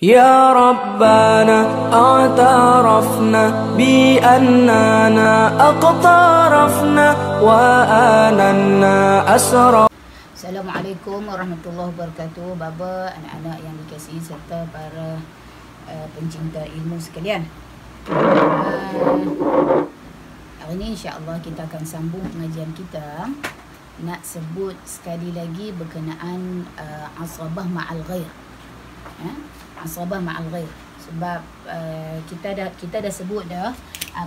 يا ربنا اعترفنا بأننا أقترفنا وآننا أسرى. Assalamualaikum warahmatullahi wabarakatuh. Baba, anak-anak yang dikasihi serta para pencinta ilmu sekalian. Hari ini insya-Allah kita akan sambung pengajian kita. Nak sebut sekali lagi berkenaan asabah ma'al ghair. Asabah ma'al ghair. Sebab kita dah sebut dah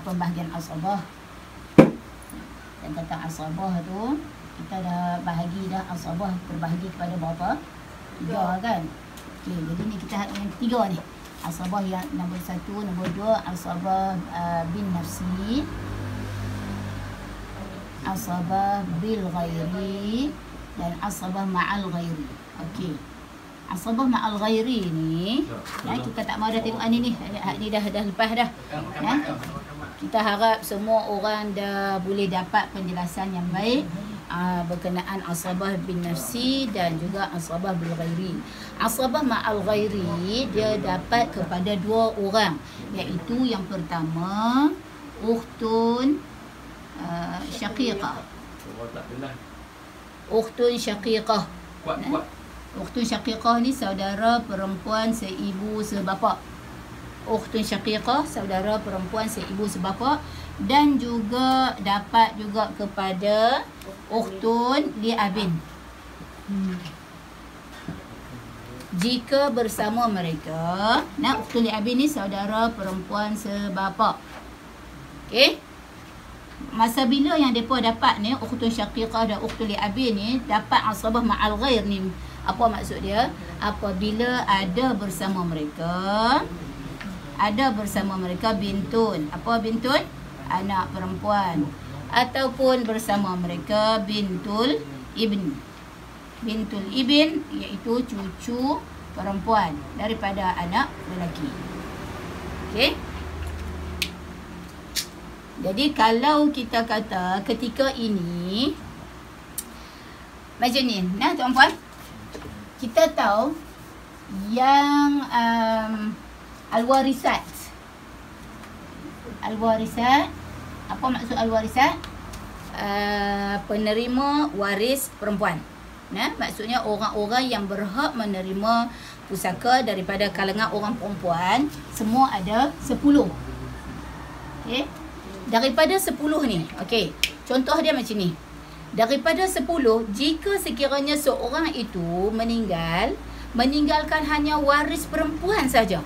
pembahagian asabah. Dan kata asabah tu kita dah bahagi dah asabah terbahagi kepada berapa? 3 kan? Okey, jadi ni kita yang ketiga ni. Asabah yang nombor 1, nombor 2 asabah bin nafsi. Asabah bil ghairi dan asabah ma'al ghairi. Okey. Asabah ma'al ghairi ni, kita tak mau dah tengok ni dah lepas dah. Kita harap semua orang dah boleh dapat penjelasan yang baik berkenaan asabah bin nafsi dan juga asabah bil ghairi. Asabah ma'al ghairi dia dapat kepada 2 orang, iaitu yang pertama ukhtun syaqiqah. Ukhtun syaqiqah. Ukhtun syaqiqah ni saudara perempuan seibu sebapa. Ukhtun syaqiqah saudara perempuan seibu sebapa, dan juga dapat juga kepada ukhtun li abin. Jika bersama mereka, ukhtun li abin ni saudara perempuan sebapa. Okey? Masa bila yang depa dapat ni ukhtun syaqiqah dan ukhtun li abin ni dapat asabah ma'al ghair ni, apa maksud dia? Apabila ada bersama mereka bintun. Apa bintun? Anak perempuan. Ataupun bersama mereka bintul ibn. Bintul ibn iaitu cucu perempuan daripada anak lelaki. Okey? Jadi kalau kita kata ketika ini macam ni, tuan-puan, kita tahu yang al-warisat. Al-warisat, apa maksud al-warisat? Penerima waris perempuan. Maksudnya orang-orang yang berhak menerima pusaka daripada kalangan orang perempuan, semua ada 10. Okey? Daripada 10 ni, okey, contoh dia macam ni. Daripada 10, jika sekiranya seorang itu meninggalkan hanya waris perempuan saja,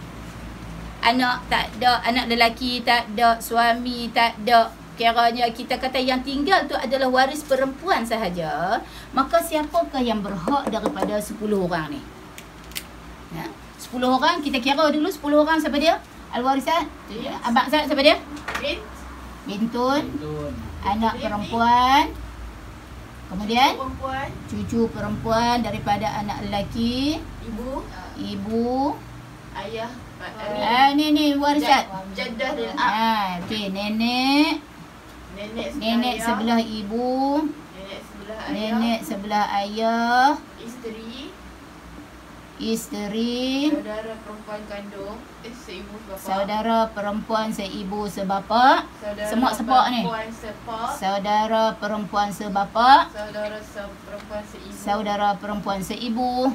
anak tak ada, anak lelaki tak ada, suami tak ada, kiranya kita kata yang tinggal tu adalah waris perempuan sahaja, maka siapakah yang berhak daripada 10 orang ni? 10 orang, kita kira dulu 10 orang siapa dia? Al-warisat. Abang Zat siapa dia? Bintun. Anak perempuan. Kemudian cucu perempuan daripada anak lelaki. Ibu. Ayah. Ni warisat. Jaddah dia. Okey, nenek sebelah ibu. Nenek sebelah ayah. Isteri. Saudara perempuan kandung seibu sebapa. Saudara perempuan seibu sebapa. Semua sepak ni. Saudara perempuan sebapa. Saudara perempuan seibu.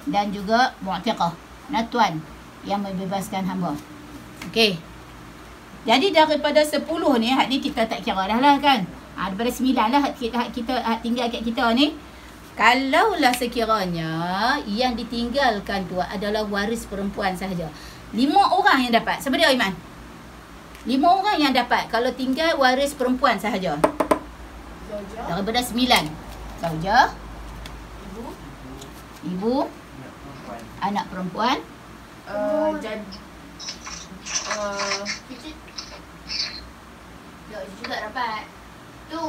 Dan juga mu'tiqah, tuan yang membebaskan hamba. Okey. Jadi daripada 10 ni, hak ni kita tak kira dah lah kan. Daripada 9 lah hak tinggal kat kita ni. Kalaulah sekiranya yang ditinggalkan tu adalah waris perempuan sahaja, 5 orang yang dapat. Siapa dia, Iman? 5 orang yang dapat kalau tinggal waris perempuan sahaja. Daripada 9. Sahaja. Ibu. Anak perempuan. Cucu tak dapat. Tu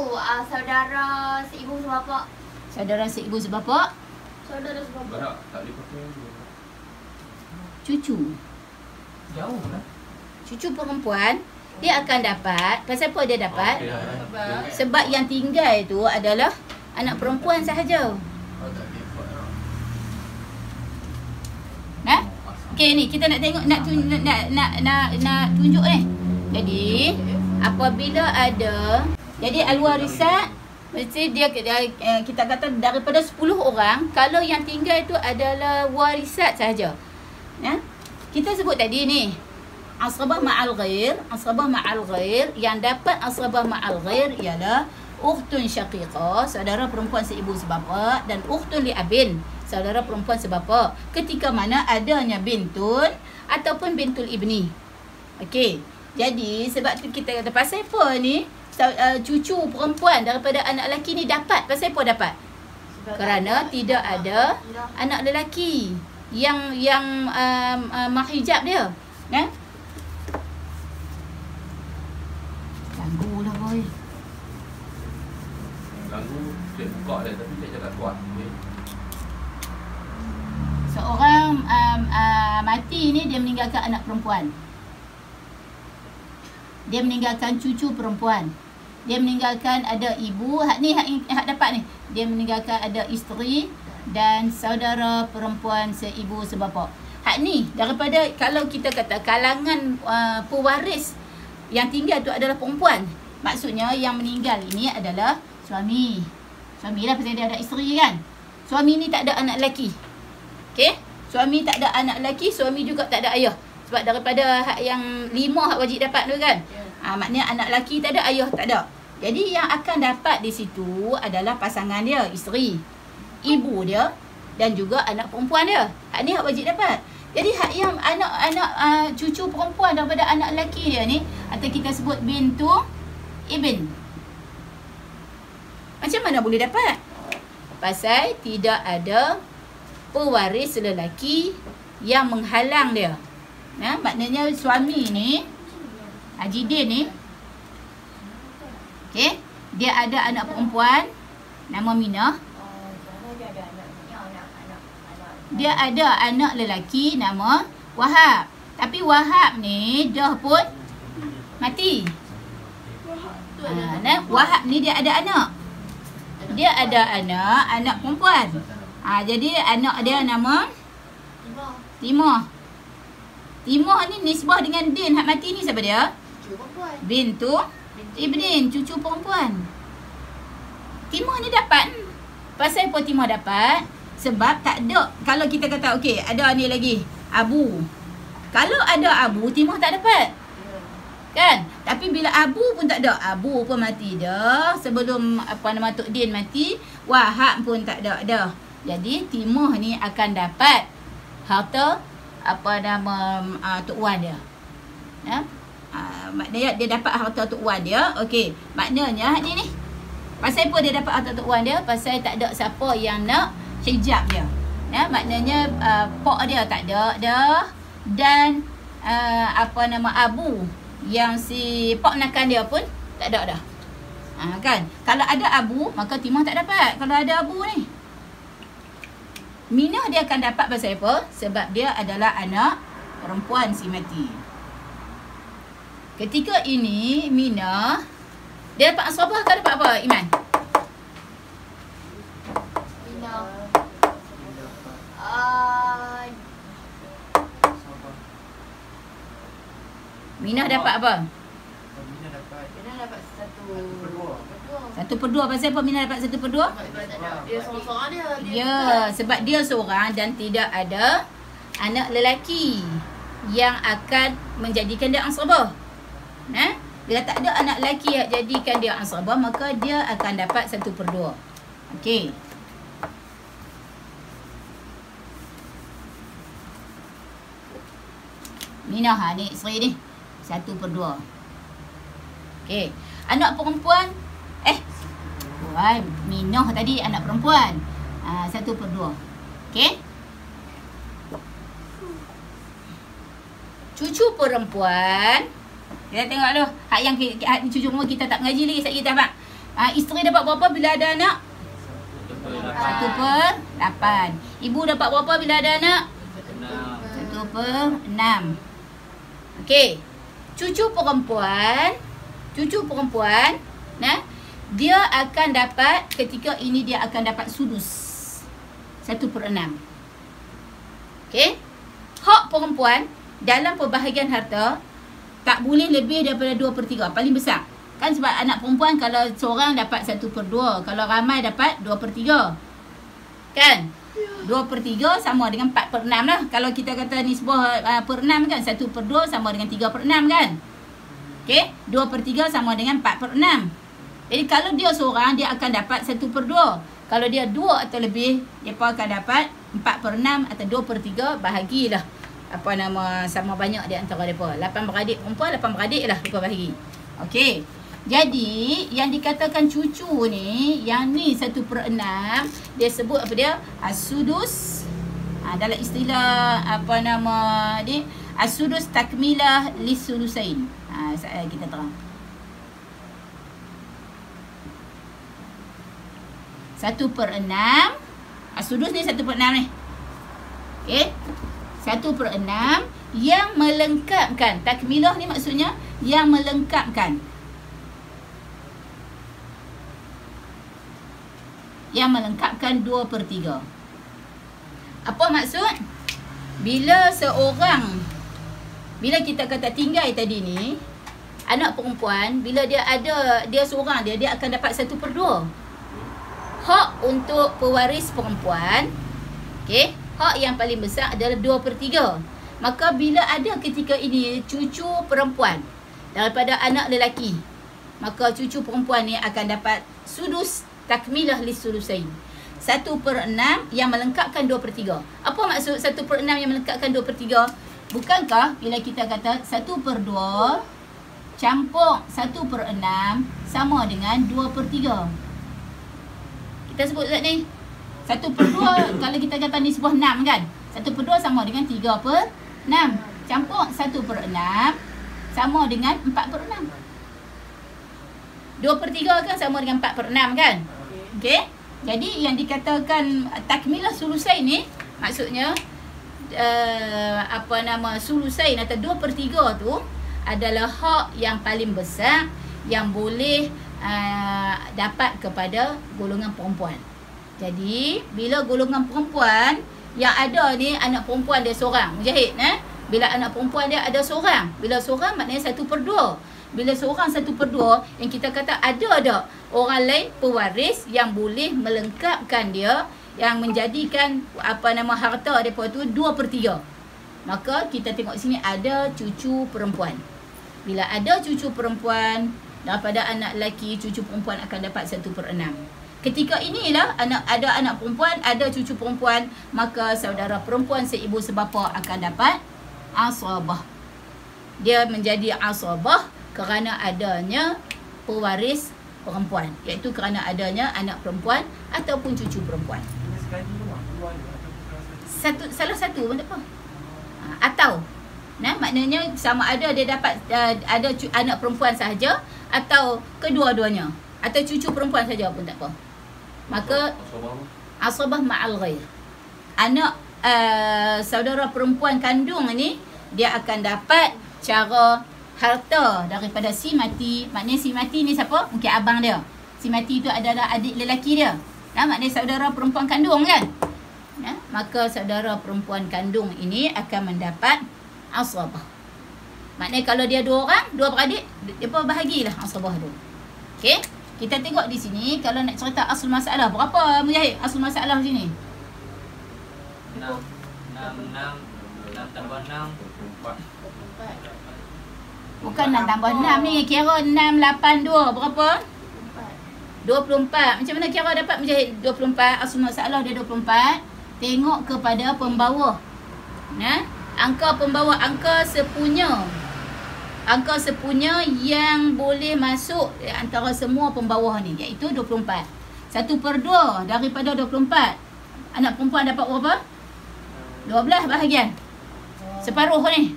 saudara seibu sebapa. Saudara seibu sebapa. Saudara sebapa. Cucu. Jauh lah. Cucu perempuan dia akan dapat. Pasal apa dia dapat? Sebab yang tinggal itu adalah anak perempuan sahaja. Okey, ni kita nak tengok nak tunjuk ni. Jadi apabila ada, jadi al-warisat mesti dia kita kata daripada 10 orang, kalau yang tinggal itu adalah warisat sahaja. Ya. Kita sebut tadi ni asrabah ma'al ghair, asrabah ma'al ghair, yang dapat asrabah ma'al ghair ialah ukhtun syaqiqah, saudara perempuan seibu sebapa, dan ukhtun li abin, saudara perempuan sebapa, ketika mana adanya bintun ataupun bintul ibni. Okey. Jadi sebab tu kita kata pasal apa ni cucu perempuan daripada anak lelaki ni dapat, pasal apa dapat? Kerana tidak ada anak lelaki yang mahijab dia, kan? Ganggu lah boy. Ganggu dia buka dia tapi dia cakap kuat. Seorang mati ni dia meninggalkan anak perempuan. Dia meninggalkan cucu perempuan. Dia meninggalkan ada ibu, hak dapat ni. Dia meninggalkan ada isteri dan saudara perempuan seibu sebapa. Hak ni daripada, kalau kita kata kalangan pewaris yang tinggal tu adalah perempuan, maksudnya yang meninggal ini adalah suami. Suami lah pasal dia ada isteri kan. Suami ni tak ada anak lelaki. Okey? Suami tak ada anak lelaki, suami juga tak ada ayah. Sebab daripada hak yang 5 hak wajib dapat tu kan. Maknanya anak lelaki tak ada, ayah tak ada. Jadi yang akan dapat di situ adalah pasangan dia, isteri, ibu dia dan juga anak perempuan dia. Hak ni hak wajib dapat. Jadi hak yang anak cucu perempuan daripada anak lelaki dia ni, atau kita sebut bintu ibn, macam mana boleh dapat? Pasal tidak ada pewaris lelaki yang menghalang dia. Nah, maknanya suami ni, Haji Din ni, okey, dia ada anak perempuan nama Minah. Dia ada anak lelaki nama Wahab. Tapi Wahab ni dah pun mati. Wahab ni dia ada anak. Dia ada anak perempuan. Jadi anak dia nama Timah. Timah ni nisbah dengan Din hak mati ni siapa dia? Bintu Ibnin, cucu perempuan. Timah ni dapat. Pasal apa Timah dapat? Sebab tak ada. Kalau kita kata okey, ada ni lagi Abu. Kalau ada Abu, Timah tak dapat. Kan? Tapi bila Abu pun tak ada, Abu pun mati dah. Sebelum Tok Din mati, Wahab pun tak ada dah. Jadi Timah ni akan dapat harta Tok Wan dia. Ya? Maknanya dia dapat harta Tok Wan dia. Okey, maknanya ni pasal apa dia dapat harta Tok Wan dia? Pasal tak ada siapa yang nak hijab dia. Ya, maknanya pok dia tak ada dah, dan Abu yang si pok nakan dia pun tak ada dah. Kan? Kalau ada Abu, maka Timah tak dapat. Kalau ada Abu ni, Minah dia akan dapat pasal apa? Sebab dia adalah anak perempuan si mati. Ketika ini Minah dia dapat asrabah atau dapat apa, Iman? Minah dapat apa? Minah dapat 1/2. Pasal apa Minah dapat 1/2? Dia seorang-seorang dia. Ya, sebab dia seorang dan tidak ada anak lelaki yang akan menjadikan dia asrabah. Bila tak ada anak lelaki yang jadikan dia asrabah, maka dia akan dapat 1/2. Okey. Minah ni isteri ni 1/2. Okey. Anak perempuan Minah tadi anak perempuan. 1/2. Okey. Cucu perempuan, kita tengok dulu. Hak yang cucu perempuan kita tak mengaji lagi, kita dapat. Isteri dapat berapa bila ada anak? 1/8. Ibu dapat berapa bila ada anak? 1/6. Okey. Cucu perempuan, dia akan dapat, ketika ini dia akan dapat sudus 1/6. Okey. hak perempuan dalam pembahagian harta tak boleh lebih daripada 2/3, paling besar. Kan sebab anak perempuan kalau seorang dapat 1/2, kalau ramai dapat 2/3. Kan? 2/3 sama dengan 4/6 lah. Kalau kita kata nisbah per 6 kan, 1/2 sama dengan 3/6 kan. Okey, 2/3 sama dengan 4/6. Jadi kalau dia seorang, dia akan dapat 1/2. Kalau dia 2 atau lebih, dia pun akan dapat 4/6 atau 2/3, bahagilah. Apa nama, sama banyak di antara mereka. 8 beradik perempuan, 8 beradik lah mereka bahagi. Okey. Jadi, yang dikatakan cucu ni, yang ni 1/6, dia sebut apa dia? As-sudus. Dalam istilah, apa nama ni? As-sudus takmilah lis-sulusain. Kita terang. 1/6. As-sudus ni 1/6 ni. Okey. 1/6 yang melengkapkan. Takmilah ni maksudnya yang melengkapkan. Yang melengkapkan 2/3. Apa maksud? Bila kita kata tinggal tadi ni, anak perempuan, bila dia seorang dia akan dapat 1/2. Hak untuk pewaris perempuan, okey, hak yang paling besar adalah 2/3. Maka bila ada ketika ini cucu perempuan daripada anak lelaki, maka cucu perempuan ni akan dapat sudus takmilah lis-sulusain. 1/6 yang melengkapkan 2/3. Apa maksud 1/6 yang melengkapkan 2/3? Bukankah bila kita kata 1/2 campur 1/6 sama dengan 2/3? Kita sebut Ustaz ni 1/2 kalau kita kata ni sebuah 6 kan, 1/2 sama dengan 3/6. Campur 1/6 sama dengan 4/6. 2/3 kan sama dengan 4/6 kan. Okey. Jadi yang dikatakan takmilah sulusain ni maksudnya sulusain atau 2/3 tu adalah hak yang paling besar yang boleh dapat kepada golongan perempuan. Jadi bila golongan perempuan yang ada ni, anak perempuan dia seorang, Mujahid, bila anak perempuan dia ada seorang, bila seorang maknanya 1/2. Bila seorang 1/2, yang kita kata ada orang lain pewaris yang boleh melengkapkan dia, yang menjadikan harta depa tu 2/3. Maka kita tengok sini ada cucu perempuan. Bila ada cucu perempuan daripada anak lelaki, cucu perempuan akan dapat 1/6. Ketika inilah ada anak perempuan, ada cucu perempuan, maka saudara perempuan seibu sebapa akan dapat asabah. Dia menjadi asabah kerana adanya pewaris perempuan, iaitu kerana adanya anak perempuan ataupun cucu perempuan. Salah satu pun tak apa. Atau maknanya sama ada dia dapat ada anak perempuan sahaja atau kedua-duanya, atau cucu perempuan saja pun tak apa. Maka asabah ma'al ghair. Anak saudara perempuan kandung ni, dia akan dapat cara harta daripada si mati. Maknanya si mati ni siapa? Mungkin abang dia. Si mati tu adalah adik lelaki dia. Maknanya saudara perempuan kandung kan. Maka saudara perempuan kandung ini akan mendapat asabah. Maknanya kalau dia 2 orang, 2 beradik, dia pun bahagilah asabah tu. Okey. Kita tengok di sini, kalau nak cerita asal masalah, berapa Mujahid asal masalah sini? 6 tambah 6 Bukan 6 tambah 6 ni, kira 6, 8, 2, berapa? 24. Macam mana kira dapat Mujahid 24? Asal masalah dia 24. Tengok kepada pembawa. Angka pembawa, angka sepunya. Angka sepunya yang boleh masuk antara semua pembawah ni, iaitu 24. 1/2 daripada 24. Anak perempuan dapat berapa? 12 bahagian. Separuh ni.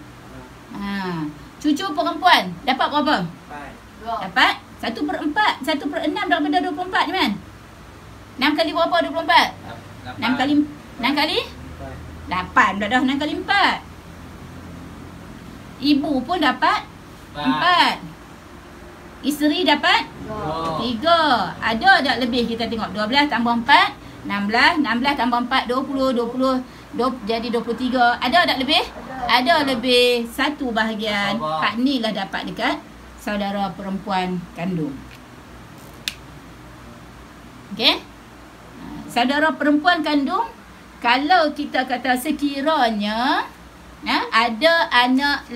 Cucu perempuan dapat berapa? 4. Dapat 1/4. 1/6 daripada 24 ni kan? 6 kali berapa 24? 6 kali 8 dah 6 kali 4. Ibu pun dapat 4. Isteri dapat 3. Ada tak lebih? Kita tengok 12 tambah 4 16. 16 tambah 4 20 jadi 23. Ada tak lebih? ada lebih satu bahagian. Asabah. Hak ni lah dapat dekat saudara perempuan kandung. Okey? Saudara perempuan kandung, kalau kita kata sekiranya ada anak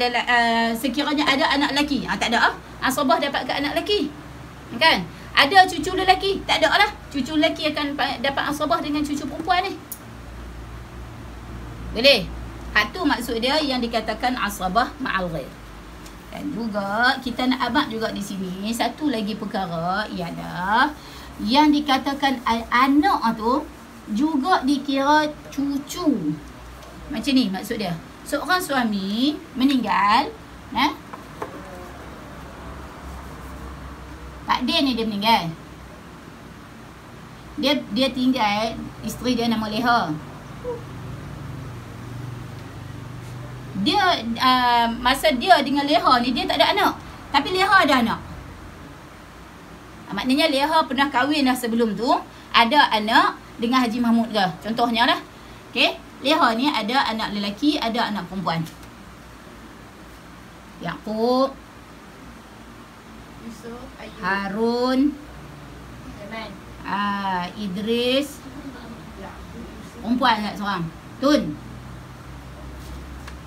sekiranya ada anak lelaki, tak ada asabah dapat ke anak lelaki. Kan? Ada cucu lelaki, tak ada lah. Cucu lelaki akan dapat asabah dengan cucu perempuan ni. Boleh? Hak tu maksud dia yang dikatakan asabah ma'al ghair. Dan juga kita nak abad juga di sini satu lagi perkara ialah yang dikatakan anak tu juga dikira cucu. Macam ni maksud dia. Seorang suami meninggal, Pak Din ni dia meninggal. Dia tinggal isteri dia nama Leha. Dia masa dia dengan Leha ni dia tak ada anak, tapi Leha ada anak. Maknanya Leha pernah kahwin dah sebelum tu, ada anak dengan Haji Mahmud ke, contohnya lah. Okey, Leha ni ada anak lelaki, ada anak perempuan. Yaqub, Yusuf, Ayub, Harun, Zaman, Idris, perempuan tak seorang, Tun.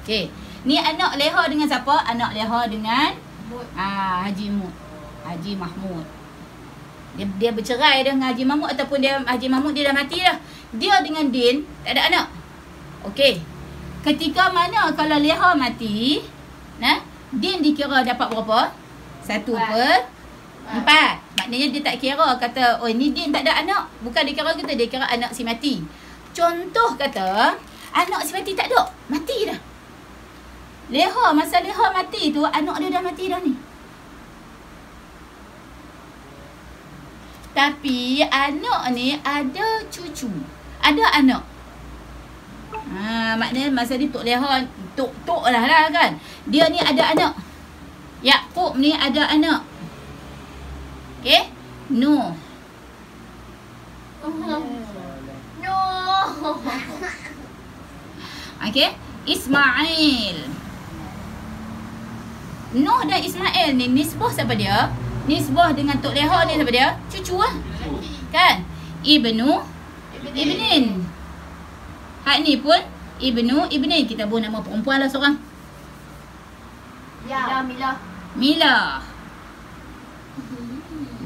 Okey, ni anak Leha dengan siapa? Anak Leha dengan Haji Mahmud. Dia bercerai dengan Haji Mahmud ataupun Haji Mahmud dia dah mati dah. Dia dengan Din tak ada anak. Okey. Ketika mana kalau Leha mati, Din dikira dapat berapa? 1/4. Maknanya dia tak kira kata, oh ni Din tak ada anak. Bukan dia kira kita, dia kira anak si mati. Contoh kata, anak si mati tak ada, mati dah. Leha, masa Leha mati tu, anak dia dah mati dah ni. Tapi anak ni ada cucu, ada anak. Maknanya masa ni Tok Leha, Tok lah kan. Dia ni ada anak. Yaqub ni ada anak. Okey? Nuh. No. Okey? Ismail. Nuh dan Ismail ni nisbah siapa dia? Nisbah dengan Tok Leha ni siapa dia? Cucu lah. Kan? Ibnin. Hak ni pun Ibnin. Kita buat nama perempuan lah seorang. Mila.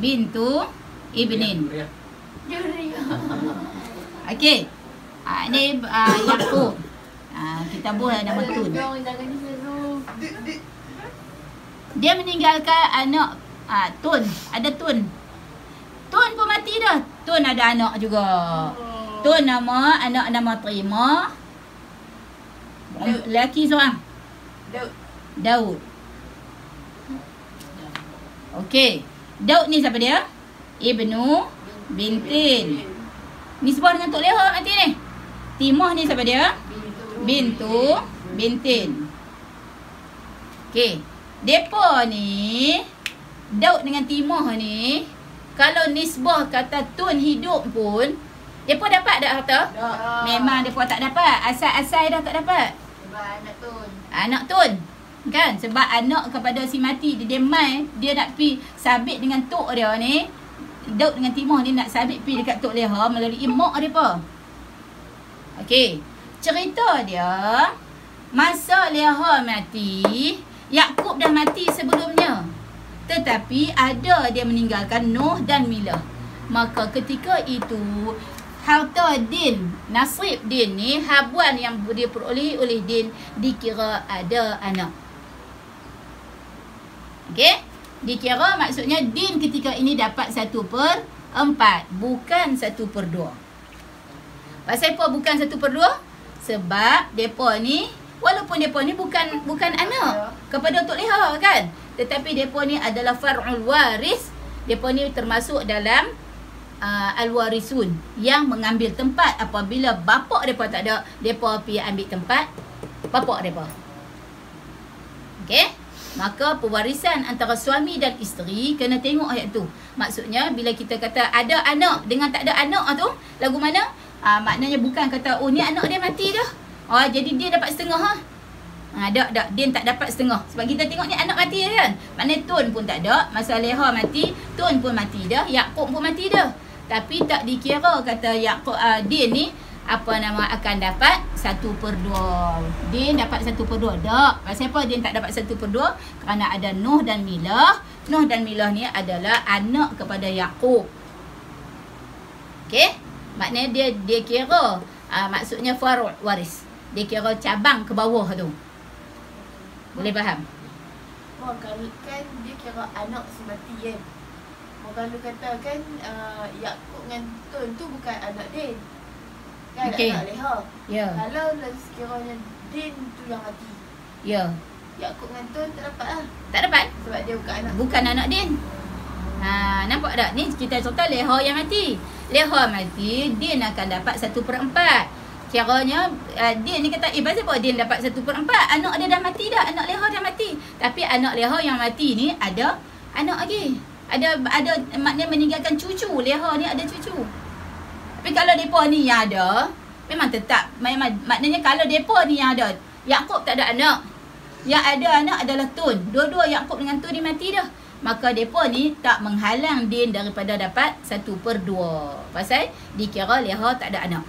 Bintu Ibnin. Okey. Ni Yaqub. Kita buat nama Tun. Dia meninggalkan anak Tun. Ada Tun. Tun pun mati dah. Tun ada anak juga. Tun anak nama Terima. Lelaki seorang. Daud. Okey. Daud ni siapa dia? Ibnu Bintin. Ni sebab dengan Tok Leha mati ni. Timah ni siapa dia? Bintu Bintin. Okey. Depa ni Daud dengan Timah ni, kalau nisbah kata Tun hidup pun, depa dapat tak harta? Memang depa tak dapat. Asal-asal dah tak dapat. Sebab Anak Tun. Kan? Sebab anak kepada si mati dia mai, dia nak pi sabit dengan tok dia ni. Daud dengan Timah ni nak sabit pi dekat Tok Leha melalui mak depa. Okey. Cerita dia, masa Leha mati, Yaqub dah mati sebelumnya. Tetapi ada dia meninggalkan Nuh dan Mila. Maka ketika itu, harta Din, nasib Din ni, habuan yang dia peroleh oleh Din, dikira ada anak. Okey? Dikira maksudnya Din ketika ini dapat 1/4, bukan 1/2. Pasal apa bukan 1/2? Sebab depa ni, walaupun depa ni bukan anak kepada Tok Leha kan, tetapi depa ni adalah far'ul waris. Depa ni termasuk dalam al-warisun yang mengambil tempat apabila bapa depa tak ada, depa pergi ambil tempat bapa depa. Okey? Maka pewarisan antara suami dan isteri kena tengok ayat tu. Maksudnya bila kita kata ada anak dengan tak ada anak tu, lagu mana? Maknanya bukan kata oh ni anak dia mati dah. Jadi dia dapat setengah Din tak dapat setengah. Sebab kita tengok ni anak mati kan. Maknanya Tun pun tak ada. Masa Leha mati, Tun pun mati dah, Yaqub pun mati dah. Tapi tak dikira kata Yaqub Din ni akan dapat 1/2. Din dapat 1/2. Tak. Pasal apa Din tak dapat 1/2? Kerana ada Nuh dan Milah. Nuh dan Milah ni adalah anak kepada Yaqub. Okey? Maknanya dia kira maksudnya faru' waris. Dia kira cabang ke bawah tu. Boleh faham? Mak, kalau kan dia kira anak semati kan. Mak, kalau kata kan Yaqub dengan Tun tu bukan anak Din. Kan Okey. anak Leha. Ya. Kalau sekiranya Din tu yang mati, Ya. Yaqub dengan Tun tak dapat lah. Tak dapat. Sebab dia bukan anak. Bukan anak Din. Nampak tak? Ni kita cerita Leha yang mati. Leha mati, Din akan dapat 1/4. Kiranya Din ni kata, pasal apa Din dapat 1/4? Anak dia dah mati dah. Anak Leha dah mati. Tapi anak Leha yang mati ni ada anak lagi. Ada maknanya meninggalkan cucu. Leha ni ada cucu. Tapi kalau depa ni yang ada, memang tetap maknanya kalau depa ni yang ada, Yaqub tak ada anak. Yang ada anak adalah Tun. Dua-dua Yaqub dengan Tun ni mati dah. Maka depa ni tak menghalang Din daripada dapat 1/2. Pasal dikira Leha tak ada anak.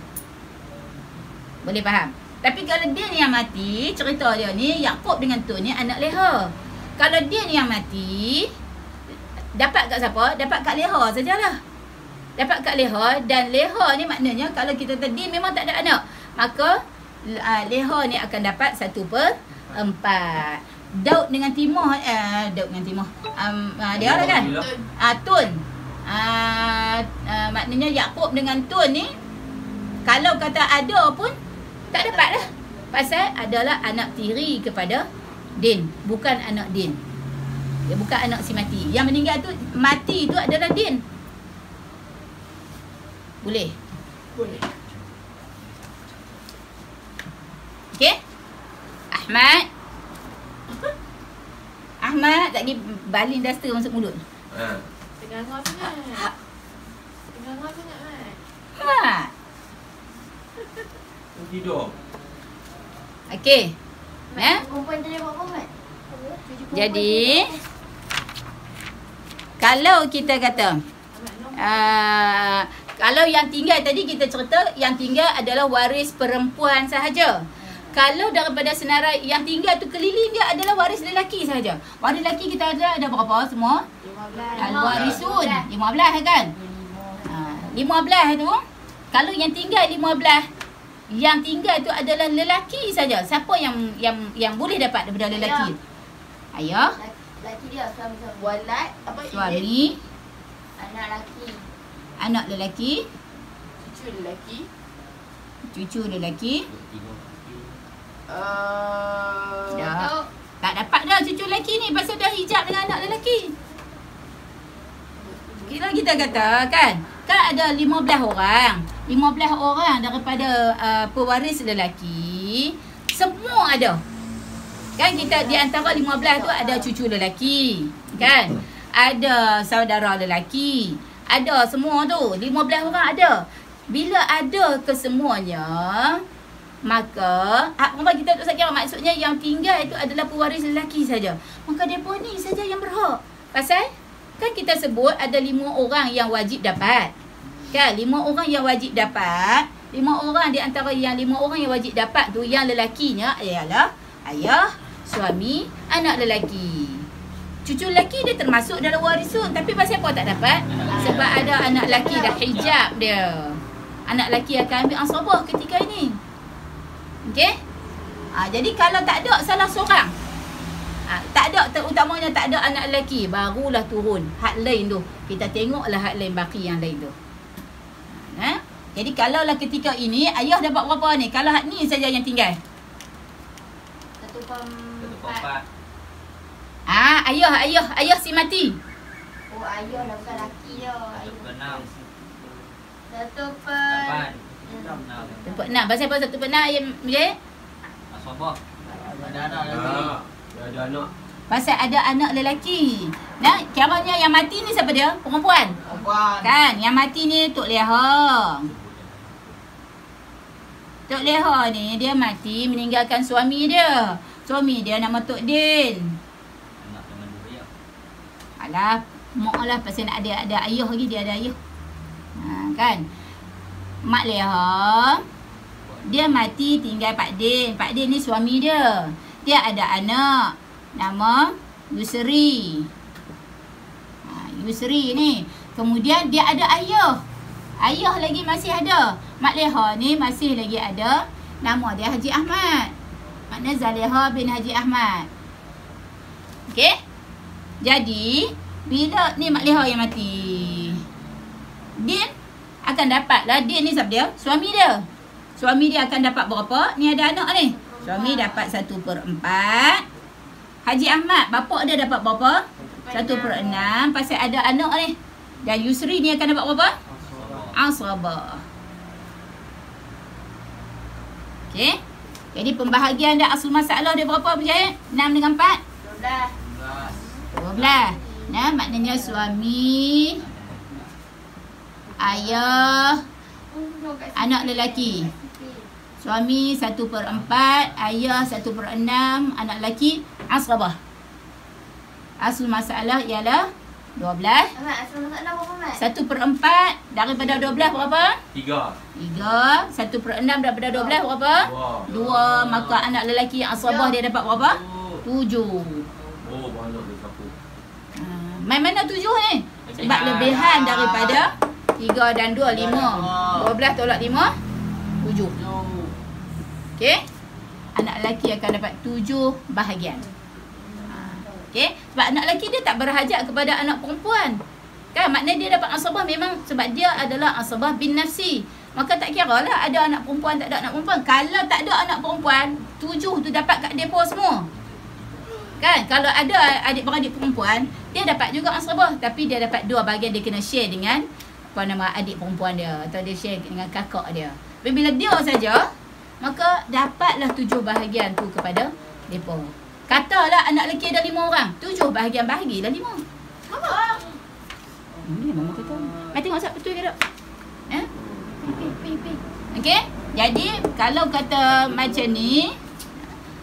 Boleh faham? Tapi kalau Din yang mati, cerita dia ni Yaqub dengan Tun ni anak Leha. Kalau Din yang mati, dapat kat siapa? Dapat kat Leha sajalah. Dapat kat Leha. Dan Leha ni maknanya kalau kita kata Din memang tak ada anak, maka Leha ni akan dapat 1/4. Daud dengan Timur, Daud dengan Timur, dia lah kan, Tun, maknanya Yaqub dengan Tun ni kalau kata ada pun tak dapat lah. Pasal adalah anak tiri kepada Din, bukan anak Din. Dia bukan anak si mati. Yang meninggal tu, mati tu adalah Din. Boleh? Boleh. Okey? Ahmad tak pergi balin duster masuk mulut. Tengah-tengah sangat. Tengah-tengah sangat, Mat. Ahmad. Tidur. Okey. Perempuan tadi buat apa, Mat? Jadi kalau kita kata kalau yang tinggal tadi kita cerita, yang tinggal adalah waris perempuan sahaja. Kalau daripada senarai yang tinggal tu keliling dia adalah waris lelaki sahaja. Waris lelaki kita ada berapa semua? 15. Al-warisun 15 kan? 15 tu kalau yang tinggal 15, yang tinggal tu adalah lelaki saja. Siapa yang boleh dapat daripada lelaki? Ayah, Laki dia, suami-suami. Walad apa? suami, Anak laki. anak lelaki, Cucu lelaki. cucu lelaki. Untuk Tak dapat dah cucu lelaki ni pasal dah hijab dengan anak lelaki. Kira kita kata kan ada 15 orang. 15 orang daripada pewaris lelaki semua ada. Kan kita di antara 15 tu ada cucu lelaki, kan? Ada saudara lelaki. Ada semua tu. 15 orang ada. Bila ada kesemuanya, maka kita tak kira, maksudnya yang tinggal itu adalah pewaris lelaki saja. Maka depa ni saja yang berhak. Pasal kan kita sebut ada 5 orang yang wajib dapat. Kan 5 orang yang wajib dapat. 5 orang di antara yang 5 orang yang wajib dapat tu, yang lelakinya ialah ayah, suami, anak lelaki. Cucu lelaki dia termasuk dalam warisun. Tapi pasal apa tak dapat? Sebab ada anak lelaki dah hijab dia. Anak lelaki akan ambil asabah ketika ini. Okey? Jadi kalau tak ada salah seorang, tak ada, terutamanya tak ada anak lelaki, barulah turun hak lain tu. Kita tengoklah hak lain baki yang lain tu. Jadi kalaulah ketika ini ayah dapat berapa ni? Kalau hak ni saja yang tinggal. 1/4. Ayah si mati. Oh, ayah lah, bukan laki dia. 1/6. 1/8. 1/6. Pasal apa 1/6 ayah boleh? Asabah. Ada anak lagi. Ada anak. Pasal ada anak lelaki. Nah, kiranya yang mati ni siapa dia? Perempuan. Kan? Yang mati ni Tok Leha. Tok Leha ni dia mati meninggalkan suami dia. Suami dia nama Tok Din. Anak dengan dia. Alah, mak lah pasal nak ada ayah lagi, dia ada ayah. Kan? Mak Leha, dia mati tinggal Pak Din. Pak Din ni suami dia. Dia ada anak nama Yusri. Yusri ni. Kemudian dia ada ayah. Ayah lagi masih ada. Mak Leha ni masih lagi ada. Nama dia Haji Ahmad. Maknanya Zaleha bin Haji Ahmad. Okey? Jadi, bila ni Mak Leha yang mati, Din akan dapatlah. Din ni siapa dia? Suami dia. Suami dia akan dapat berapa? Ni ada anak ni. Suami dapat 1/4. Haji Ahmad, bapak dia dapat berapa? 1/6. Pasal ada anak ni. Dan Yusri ni akan dapat berapa? Asabah. Okey. Jadi pembahagian dah asal masalah dia berapa Mujahid? 6 dengan 4? 12. Nah, maknanya suami, ayah, anak lelaki. Suami 1/4, ayah 1/6, anak lelaki asabah. Asal masalah ialah 12. Ahmad, asal masalah berapa, Mat? 1/4 daripada 12 berapa? 3. 3. 1/6 daripada 12 berapa? 2. Maka anak lelaki yang asabah dia dapat berapa? 7. Oh, banyak dia sapu. Main mana 7 ni? Sebab lebihan daripada 3 dan 2, 5. 12 tolak 5, 7. Okey? Anak lelaki akan dapat 7 bahagian. Okey? Sebab anak lelaki dia tak berhajat kepada anak perempuan. Kan? Maknanya dia dapat asabah memang sebab dia adalah asabah bin nafsi. Maka tak kira lah ada anak perempuan, tak ada anak perempuan. Kalau tak ada anak perempuan, 7 tu dapat kat mereka semua. Kan? Kalau ada adik-beradik perempuan, dia dapat juga asabah. Tapi dia dapat 2 bahagian, dia kena share dengan adik perempuan dia. Atau dia share dengan kakak dia. Tapi bila dia saja, maka dapatlah 7 bahagian tu kepada mereka. Katalah anak lelaki ada 5 orang. 7 bahagian bahagilah 5. Ini mama kata. Mari tengok siap betul ke tak? Okey? Jadi kalau kata macam ni,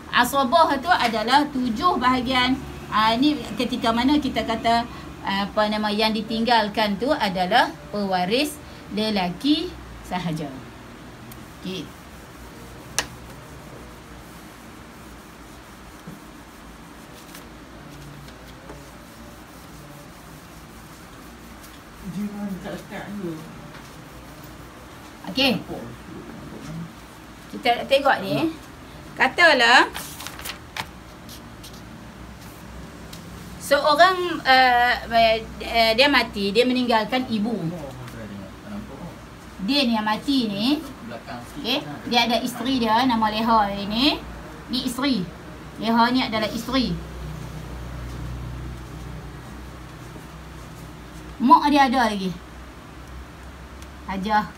asabah tu adalah 7 bahagian. Ini ketika mana kita kata yang ditinggalkan tu adalah pewaris lelaki sahaja. Okey. Okey. Kita tengok ni. Katalah seorang dia mati, dia meninggalkan ibu. Dia ni yang mati ni. Okey, dia ada isteri dia nama Leha ini. Ni isteri. Leha ni adalah isteri. Mak dia ada lagi. Hajah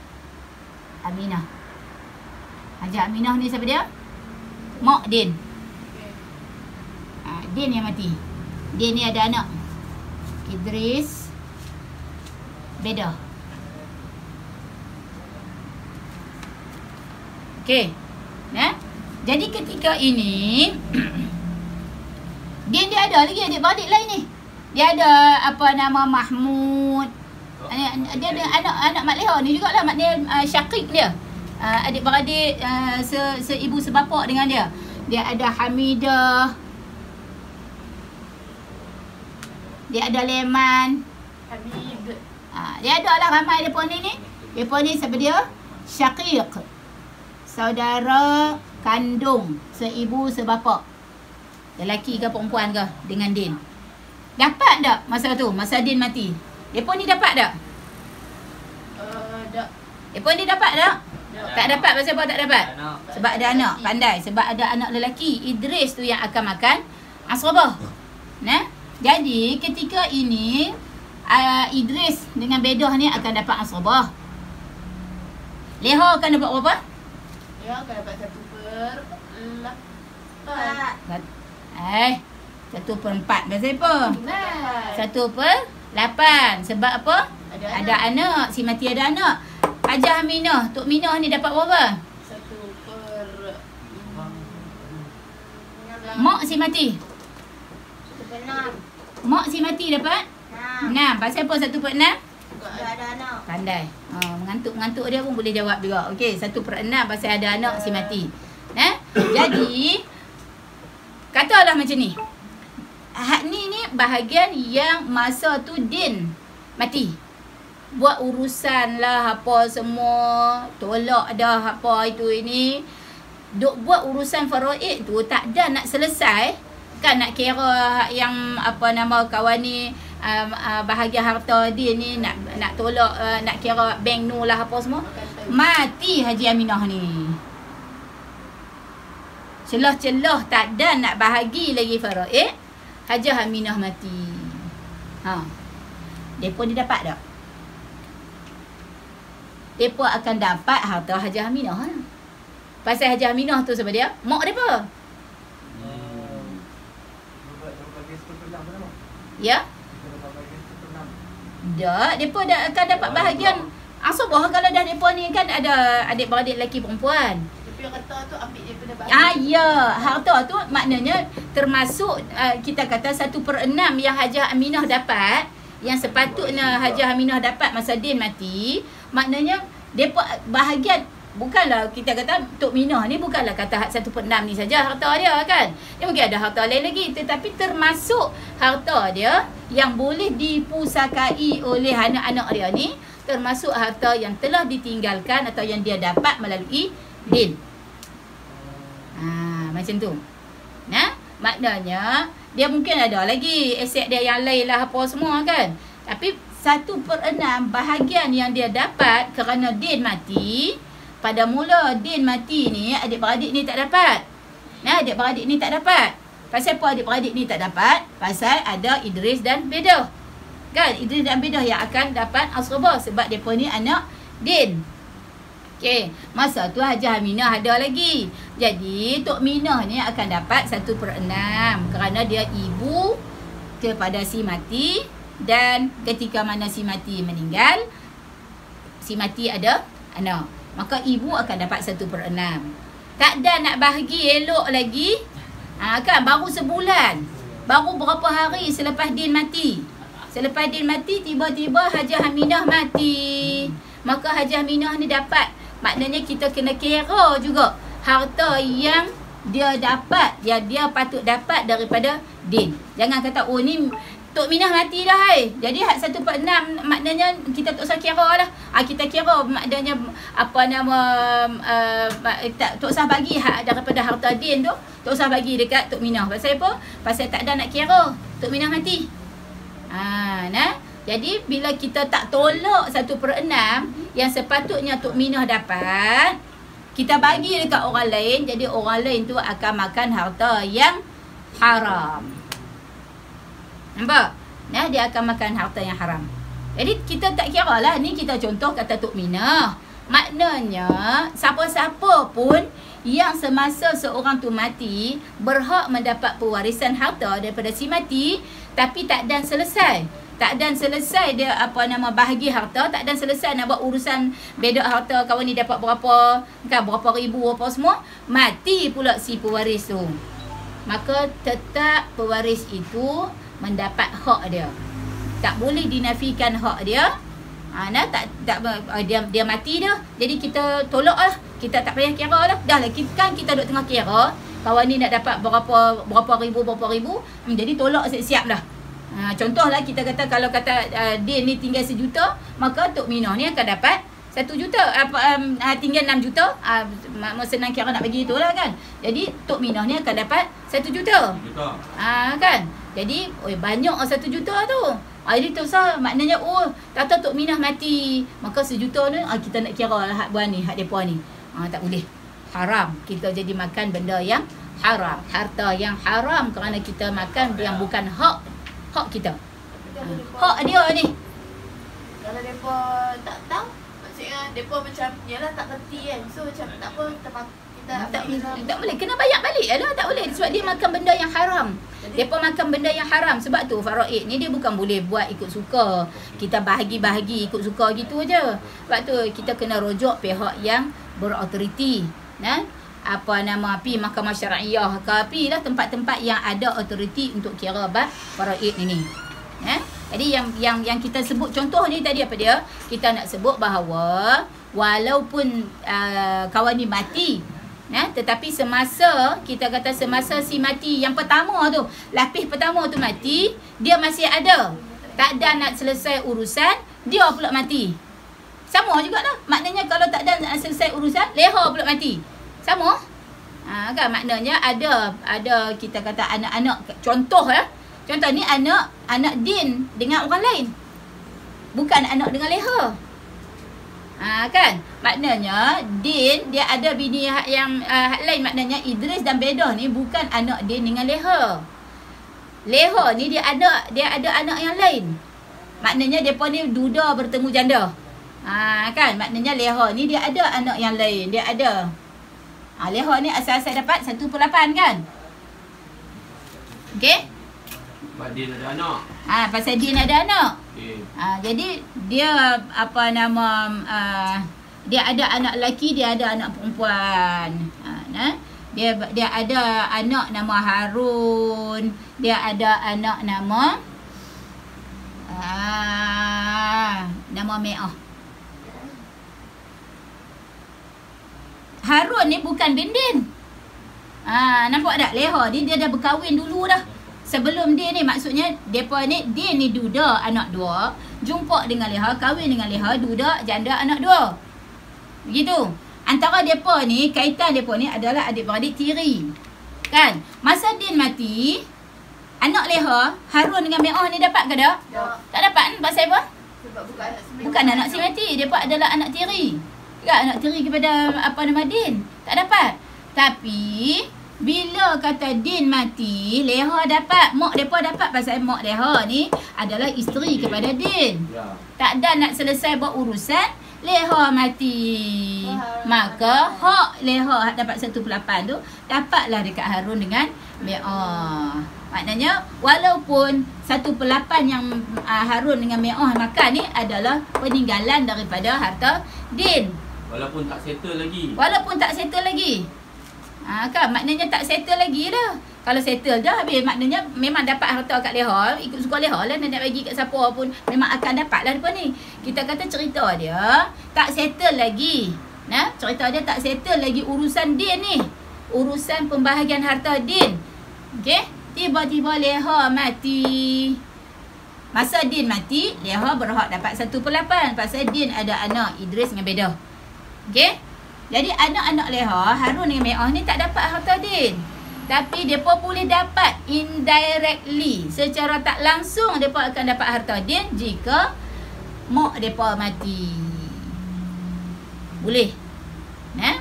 Aminah. Hajah Aminah ni siapa dia? Mak Din. Din yang mati. Din ni ada anak. Idris. Beda. Okey. Nah. Jadi ketika ini Din dia ada lagi adik-beradik lain ni. Dia ada apa nama Mahmud. Dia ada anak Mak Leha ni jugalah, maknanya syakik dia. Adik-beradik seibu sebapa dengan dia. Dia ada Hamidah. Dia ada Leman. Hamid. Dia ada lah ramai depa ni. Depa ni siapa dia? Syakik. Saudara kandung seibu sebapa. Lelaki ke perempuan ke dengan Din. Dapat tak masa tu? Masa Din mati. Depa ni dapat tak? Tak. Depa ni dapat tak? Tak dapat. Pasal apa tak dapat? Anak. Sebab ada anak. Pandai. Sebab ada anak lelaki. Idris tu yang akan makan asrabah. Nah, jadi ketika ini Idris dengan Bedah ni akan dapat asrabah. Leha akan dapat berapa? Ya, akan dapat 1/8. 1/4. Pasal apa? Nah. 1/8. Sebab apa? Ada anak. Si mati ada anak. Hajah Aminah, Tok Minah ni dapat berapa? 1/15. Mak si mati. 1/6. Mak si mati dapat 6. Pasal apa 1/6? Dia ada anak. Pandai. Mengantuk-mengantuk dia pun boleh jawab juga. Okey, 1/6 pasal ada anak si mati. Jadi katalah macam ni. Ni bahagian yang masa tu Din mati. Buat urusan lah apa semua, tolak dah apa itu ini. Duk buat urusan faraid tu tak ada nak selesai. Kan nak kira yang apa nama kawan ni bahagian harta dia ni nak tolak nak kira bank nu lah apa semua. Mati Haji Aminah ni. Celah-celah tak ada nak bahagi lagi faraid. Haji Aminah mati. Depa ni dapat tak? Depa akan dapat harta Haji Aminah lah. Pasal Haji Aminah tu sebab dia mak depa. Ya? Dah, depa dah akan dapat bahagian asabah kalau dah depa ni kan ada adik-beradik lelaki perempuan. Tapi harta tu ambil daripada bahagian. Ya, harta tu maknanya termasuk kita kata 1/6 yang Hajah Aminah dapat, yang sepatutnya Hajah Aminah dapat masa Din mati. Maknanya depa bahagian. Bukanlah kita kata Tok Minah ni bukanlah kata 1/6 ni saja harta dia kan. Dia mungkin ada harta lain lagi, tetapi termasuk harta dia yang boleh dipusakai oleh anak-anak dia ni, termasuk harta yang telah ditinggalkan atau yang dia dapat melalui Din. Macam tu. Maknanya dia mungkin ada lagi aset dia yang lain lah apa semua kan. Tapi 1/6 bahagian yang dia dapat kerana Din mati. Pada mula Din mati ni, adik-beradik ni tak dapat. Adik-beradik ni tak dapat. Pasal apa adik-beradik ni tak dapat? Pasal ada Idris dan Bedah. Kan? Idris dan Bedah yang akan dapat asrabah sebab mereka ni anak Din. Okey. Masa tu Hajah Aminah ada lagi. Jadi Tok Minah ni akan dapat 1/6 kerana dia ibu kepada si mati. Dan ketika mana si mati meninggal, si mati ada anak. Maka ibu akan dapat 1/6. Tak ada nak bahagi elok lagi. Kan baru sebulan. Baru berapa hari selepas Din mati. Selepas Din mati tiba-tiba Hajah Aminah mati. Maka Hajah Aminah ni dapat. Maknanya kita kena kira juga harta yang dia dapat, yang dia patut dapat daripada Din. Jangan kata oh ni Tok Minah mati dah jadi hak 1/6 maknanya kita tak usah kira lah. Kita kira maknanya apa nama tak usah bagi hak daripada harta Din tu, tak usah bagi dekat Tok Minah. Pasal apa? Pasal tak ada nak kira Tok Minah mati. Jadi bila kita tak tolak 1/6 yang sepatutnya Tok Minah dapat, kita bagi dekat orang lain, jadi orang lain tu akan makan harta yang haram. Nampak? Dia akan makan harta yang haram. Jadi kita tak kira lah. Ni kita contoh kata Tok Minah. Maknanya siapa-siapa pun yang semasa seorang tu mati berhak mendapat pewarisan harta daripada si mati, tapi tak dan selesai. Tak dan selesai dia apa nama bahagi harta, tak dan selesai nak buat urusan beda harta kawan ni dapat berapa, kan berapa ribu apa semua, mati pula si pewaris tu. Maka tetap pewaris itu mendapat hak dia. Tak boleh dinafikan hak dia. Dia mati dah. Jadi kita tolak lah. Kita tak payah kira lah. Dah lah kan kita duduk tengah kira kawan ni nak dapat berapa ribu. Jadi tolak siap-siap dah. Contohlah kita kata kalau kata Din ni tinggal 1 juta, maka Tok Minah ni akan dapat 1 juta. Tinggal 6 juta. Senang kira nak bagi itulah kan. Jadi Tok Minah ni akan dapat 1 juta. Kan? Jadi banyak 1 juta tu. Jadi tu sah maknanya kata Tok Minah mati, maka 1 juta ni kita nak kira lah hak buan ni, hak depa ni. Tak boleh. Haram. Kita jadi makan benda yang haram. Harta yang haram kerana kita makan yang bukan hak kita. Hak dia ni. Kalau mereka tak tahu, maksudnya mereka macam yalah tak kerti kan. So macam tak apa, tak boleh. Kena bayar balik lah. Tak boleh. Sebab dia makan benda yang haram. Mereka makan benda yang haram. Sebab tu faraid ni dia bukan boleh buat ikut suka. Kita bahagi-bahagi ikut suka gitu je. Sebab tu kita kena rujuk pihak yang berautoriti. pi mahkamah syariah ke pi lah tempat-tempat yang ada autoriti untuk kira faraid ini. Jadi yang kita sebut contoh ni tadi apa dia? Kita nak sebut bahawa walaupun kawan ni mati, tetapi semasa kita kata semasa si mati yang pertama tu, lapis pertama tu mati, dia masih ada. Tak ada nak selesai urusan, dia pula mati. Sama jugalah. Maknanya kalau tak ada nak selesai urusan, leha pula mati. Sama? Kan maknanya ada kita kata anak-anak contoh Contoh ni anak din dengan orang lain. Bukan anak dengan leha. Kan? Maknanya din dia ada bini yang lain, maknanya Idris dan Bedah ni bukan anak din dengan leha. Leha ni dia ada anak yang lain. Maknanya depa ni duda bertemu janda. Kan? Maknanya leha ni dia ada anak yang lain, dia ada. Leha ni asal-asal dapat 1/8 kan? Okey? Sebab Din ada anak. Pasal Din ada anak. Okey. Jadi dia dia ada anak lelaki, dia ada anak perempuan. Dia ada anak nama Harun, dia ada anak nama Me'ah. Harun ni bukan bin Din. Nampak tak? Leha ni dia dah berkahwin dulu dah. Sebelum dia ni, maksudnya depa ni, dia ni duda anak dua, jumpa dengan leha, kahwin dengan leha, duda janda anak dua. Begitu. Antara depa ni, kaitan depa ni adalah adik-beradik tiri. Kan? Masa Din mati, anak leha, Harun dengan Me'ah ni dapat ke tak? Tak dapat kan? Pasal apa? Sebab bukan anak si mati, depa adalah anak tiri. Kan? Anak tiri kepada Din. Tak dapat. Tapi bila kata Din mati, leha dapat, mak depa dapat, pasal mak leha ni adalah isteri kepada Din. Tak ada nak selesai buat urusan, leha mati. Maka hak leha dapat 1/8 tu dapatlah dekat Harun dengan Me'ah. Maknanya walaupun 1/8 yang Harun dengan Me'ah makan ni adalah peninggalan daripada harta Din. Walaupun tak settle lagi. Kan maknanya tak settle lagi dah. Kalau settle dah habis, maknanya memang dapat harta kat leha, ikut suka leha lah, nak bagi kat siapa pun memang akan dapat lah depa ni. Kita kata cerita dia tak settle lagi. Cerita dia tak settle lagi urusan Din ni. Urusan pembahagian harta Din. Okey? Tiba-tiba leha mati. Masa Din mati, leha berhak dapat 1/8 pasal Din ada anak Idris dengan Bedah. Okey? Jadi anak-anak leha, Harun dengan Me'ah ni tak dapat harta Din. Tapi mereka boleh dapat indirectly, secara tak langsung mereka akan dapat harta Din jika mak mereka mati. Boleh.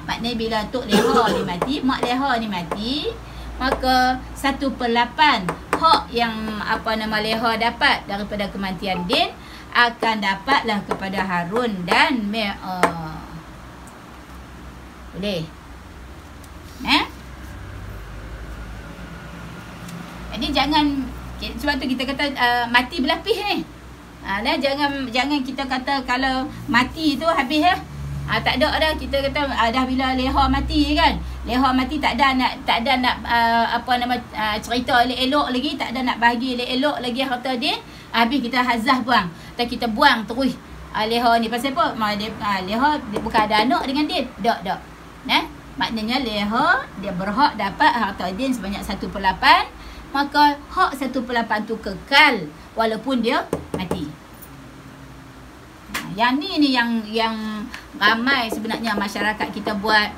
Maknanya bila Tok Leha ni mati, mak Leha ni mati, maka 1/8 hak yang Leha dapat daripada kematian Din akan dapatlah kepada Harun dan Me'ah. Boleh. Jadi jangan, sebab tu kita kata mati berlapis ni. Jangan kita kata kalau mati tu habis tak ada dah, kita kata dah bila Leha mati kan. Leha mati tak ada nak cerita elok-elok lagi, tak ada nak bahagi elok-elok lagi harta Din. Habis kita hazah buang. Dan kita buang terus Leha ni. Pasal apa? Leha bukan ada anak dengan Din. Tak. Maknanya Leha dia berhak dapat harta Din sebanyak 1/8. Maka hak 1/8 tu kekal walaupun dia mati. Yang ni yang ramai sebenarnya masyarakat kita buat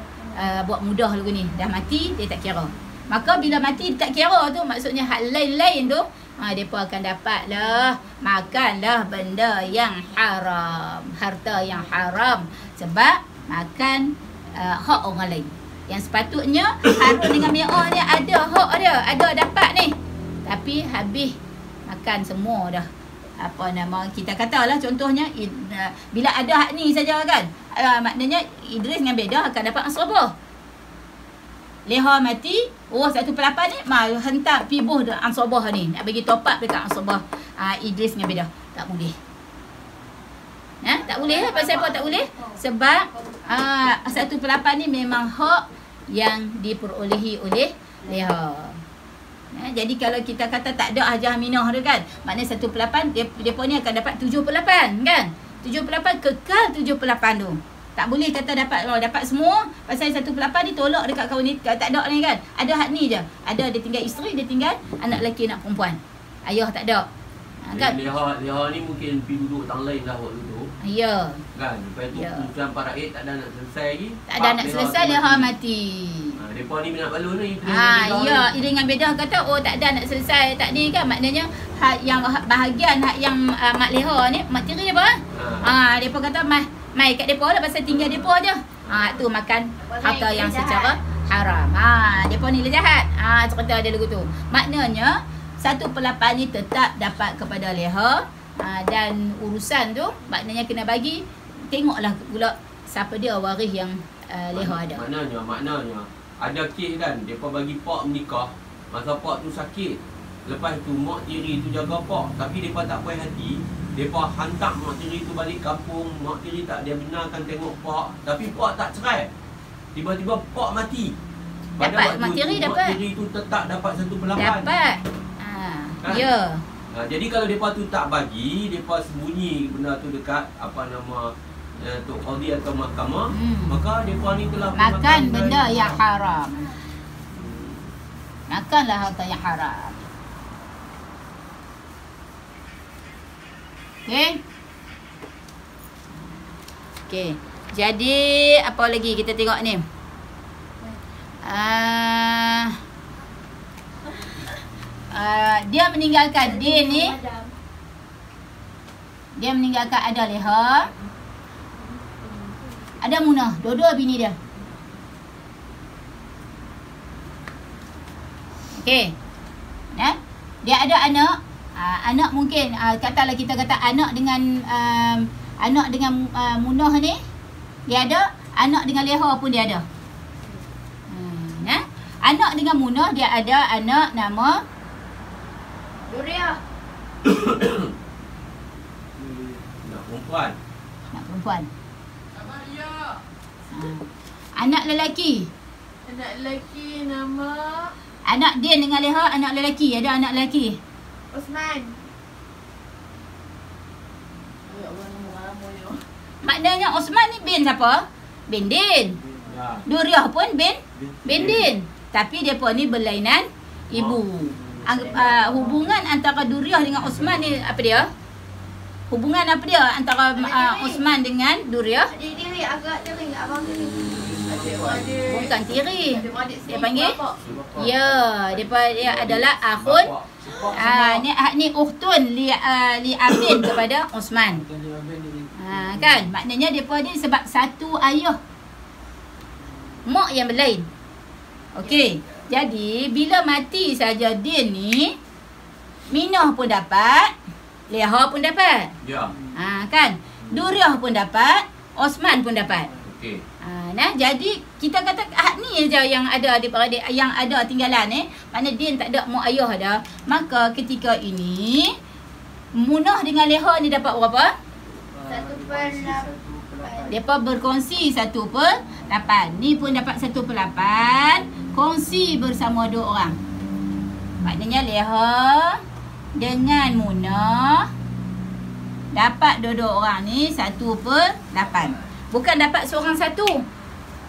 mudah lagu ni. Dah mati dia tak kira. Maka bila mati tak kira tu, maksudnya hak lain-lain tu mereka akan dapatlah, makanlah benda yang haram, harta yang haram, sebab makan hak orang lain. Yang sepatutnya Harun dengan Me'ah ni ada hak dia, ada dapat ni. Tapi habis makan semua dah. Kita katalah contohnya bila ada hak ni saja kan. Maknanya Idris dengan Bedah akan dapat ansabah. Leha mati, 1/8 ni hentak pibuh ansabah ni. Nak bagi top up dekat ansabah Idris dengan Bedah. Tak boleh. Tak boleh lah. Pasal apa tak boleh? Sebab 1/8 ni memang hak yang diperolehi oleh leha. Jadi kalau kita kata tak ada hajah minah tu kan, maknanya 1/8 depa ni akan dapat 7/8 kan. 7/8 kekal 7/8 tu. Tak boleh kata dapat semua pasal 1/8 ni tolak dekat kawan ni, tak ada ni kan. Ada hak ni je. Ada dia tinggal isteri, dia tinggal anak lelaki, anak perempuan. Ayah tak ada. Kan? Leha ni mungkin pergi duduk tang lain dah waktu tu. Ya. Kan? Lepas tu urusan paraid tak ada nak selesai lagi. Tak ada nak selesai, leha mati. Mereka ni minat balon ni. Ya, iringan bedah kata tak ada nak selesai tak ni kan, maknanya hak yang bahagian hak yang mak leha ni mak tiri depa. Depa kata mai kat depa lah pasal tinggal depa aje. Tu makan harta yang secara haram. Depa ni lah jahat. Cerita dia lagu tu. Maknanya 1/8 ni tetap dapat kepada leha, dan urusan tu maknanya kena bagi, tengoklah pula siapa dia waris yang leha ada. Maknanya ada kes kan, depa bagi pak menikah, masa pak tu sakit. Lepas tu mak tiri tu jaga pak, tapi depa tak puas hati. Depa hantar mak tiri tu balik kampung. Mak tiri tak dia benarkan tengok pak, tapi pak tak cerai. Tiba-tiba pak mati. Dapat mak tiri dapat. Mak tiri tu tetap dapat 1/8. Dapat. Kan? Ya. Jadi kalau depa tu tak bagi, depa sembunyi benda tu dekat Tok Qadi atau mahkamah, maka depa ni telah makan benda yang haram. Makanlah harta yang haram. Okey. Jadi apa lagi kita tengok ni? Dia meninggalkan din ni. Dia meninggalkan ada leha, ada munah, dua-dua bini dia. Okey. Dia ada anak. Anak mungkin katalah kita kata anak dengan munah ni dia ada, anak dengan leha pun dia ada. Anak dengan munah dia ada anak nama Duriah. Nak perempuan. Anak lelaki. Anak lelaki nama Anak dia dengan leha, anak lelaki. Ada anak lelaki. Osman. Maknanya Osman ni bin siapa? Bin Din. Duriah pun bin Din. Tapi depa ni berlainan ibu. Hubungan antara Duriah dengan Osman ni apa dia? Hubungan apa dia antara Osman dengan Duriah? Diri agak teri abang teri. Bukan tiri. Dia panggil? Ya, dia adalah akhun. Ni ukhtun li abin kepada Osman. Kan? Maknanya depa ni sebab satu ayah. Mak yang berlain. Okey. Jadi bila mati saja Din ni, Minah pun dapat, leha pun dapat. Ya. Kan? Duriah pun dapat, Osman pun dapat. Okey. Jadi kita kata hak ni je yang ada yang ada tinggalan mana Din tak ada mak ayah dah. Maka ketika ini Munah dengan leha ni dapat berapa? 1/8. Depa berkongsi 1/8. Ni pun dapat 1/8. Kongsi bersama dua orang. Maknanya leha dengan Munah dapat dua-dua orang ni 1/8. Bukan dapat seorang satu.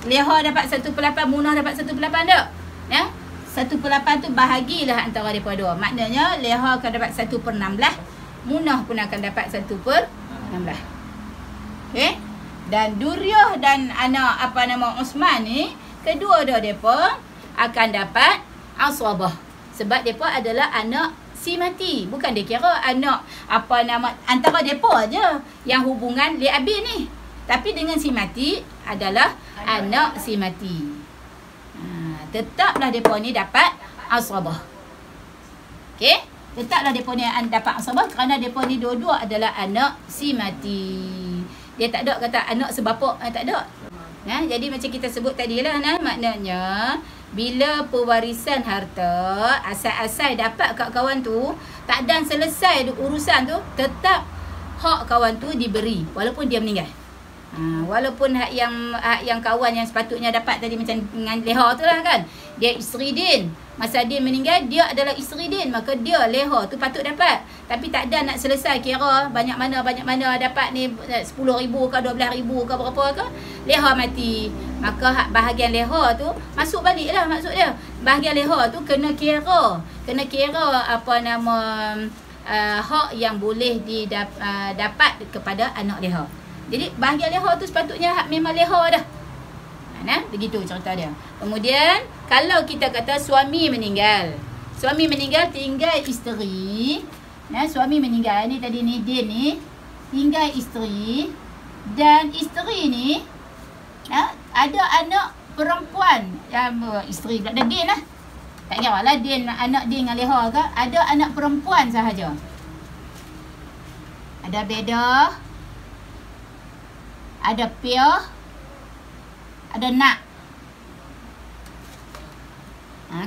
Leha dapat 1/8, Munah dapat 1/8 tak? 1/8 tu bahagilah antara mereka dua. Maknanya leha akan dapat 1/16, Munah pun akan dapat 1/16. Okey? Dan Duriah dan anak Osman ni, kedua-dua depa akan dapat asabah. Sebab depa adalah anak si mati. Bukan dia kira anak antara depa aja yang hubungan li abi ni. Tapi dengan si mati adalah anak si mati. Tetaplah depa ni dapat asabah. Okey? Tetaplah depa ni dapat asabah kerana depa ni dua-dua adalah anak si mati. Dia tak ada kata anak sebapa, tak ada. Jadi macam kita sebut tadilah, maknanya bila pewarisan harta asal-asal dapat kat kawan tu, tak dan selesai urusan tu, tetap hak kawan tu diberi walaupun dia meninggal. Walaupun hak yang kawan yang sepatutnya dapat tadi macam dengan leha tu lah kan. Dia isteri din. Masa din meninggal, dia adalah isteri din. Maka dia leha tu patut dapat. Tapi tak ada nak selesai kira banyak mana dapat ni 10,000 ke 12,000 ke berapa ke. Leha mati. Maka hak bahagian leha tu masuk balik lah maksud dia. Bahagian leha tu kena kira apa nama hak yang boleh dapat kepada anak leha. Jadi bahagian leha tu sepatutnya hak memang leha dah. Begitu cerita dia. Kemudian kalau kita kata suami meninggal tinggal isteri. Suami meninggal ni tadi ni dia ni tinggal isteri, dan isteri ni ada anak perempuan. Isteri pula dah din lah. Tak kira lah din, anak din dengan leha ke. Ada anak perempuan sahaja. Ada bedah, ada piah, ada nak.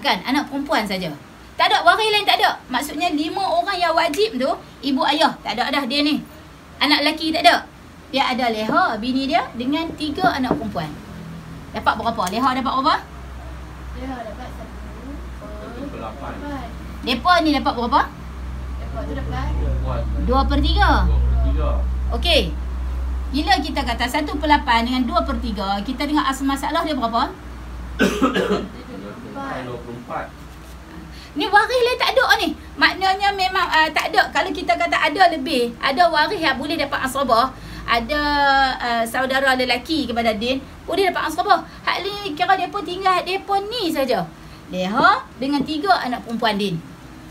Kan, anak perempuan saja. Tak ada waris lain, tak ada. Maksudnya 5 orang yang wajib tu ibu ayah tak ada dah dia ni. Anak lelaki tak ada. Dia ada leha bini dia dengan 3 anak perempuan. Dapat berapa? Leha dapat berapa? Leha dapat 1/8. Depa ni dapat berapa? Lepas tu dapat 2/3. 2/3. Okey. Bila kita kata 1/8 dengan 2/3, kita dengar asal masalah dia berapa? 24. Ni waris lain tak ada ni. Maknanya memang tak ada. Kalau kita kata ada lebih, ada waris yang boleh dapat asrabah, ada saudara lelaki kepada din, boleh dapat asrabah. Hak ni kira depa tinggal depa ni saja. Leha dengan 3 anak perempuan din.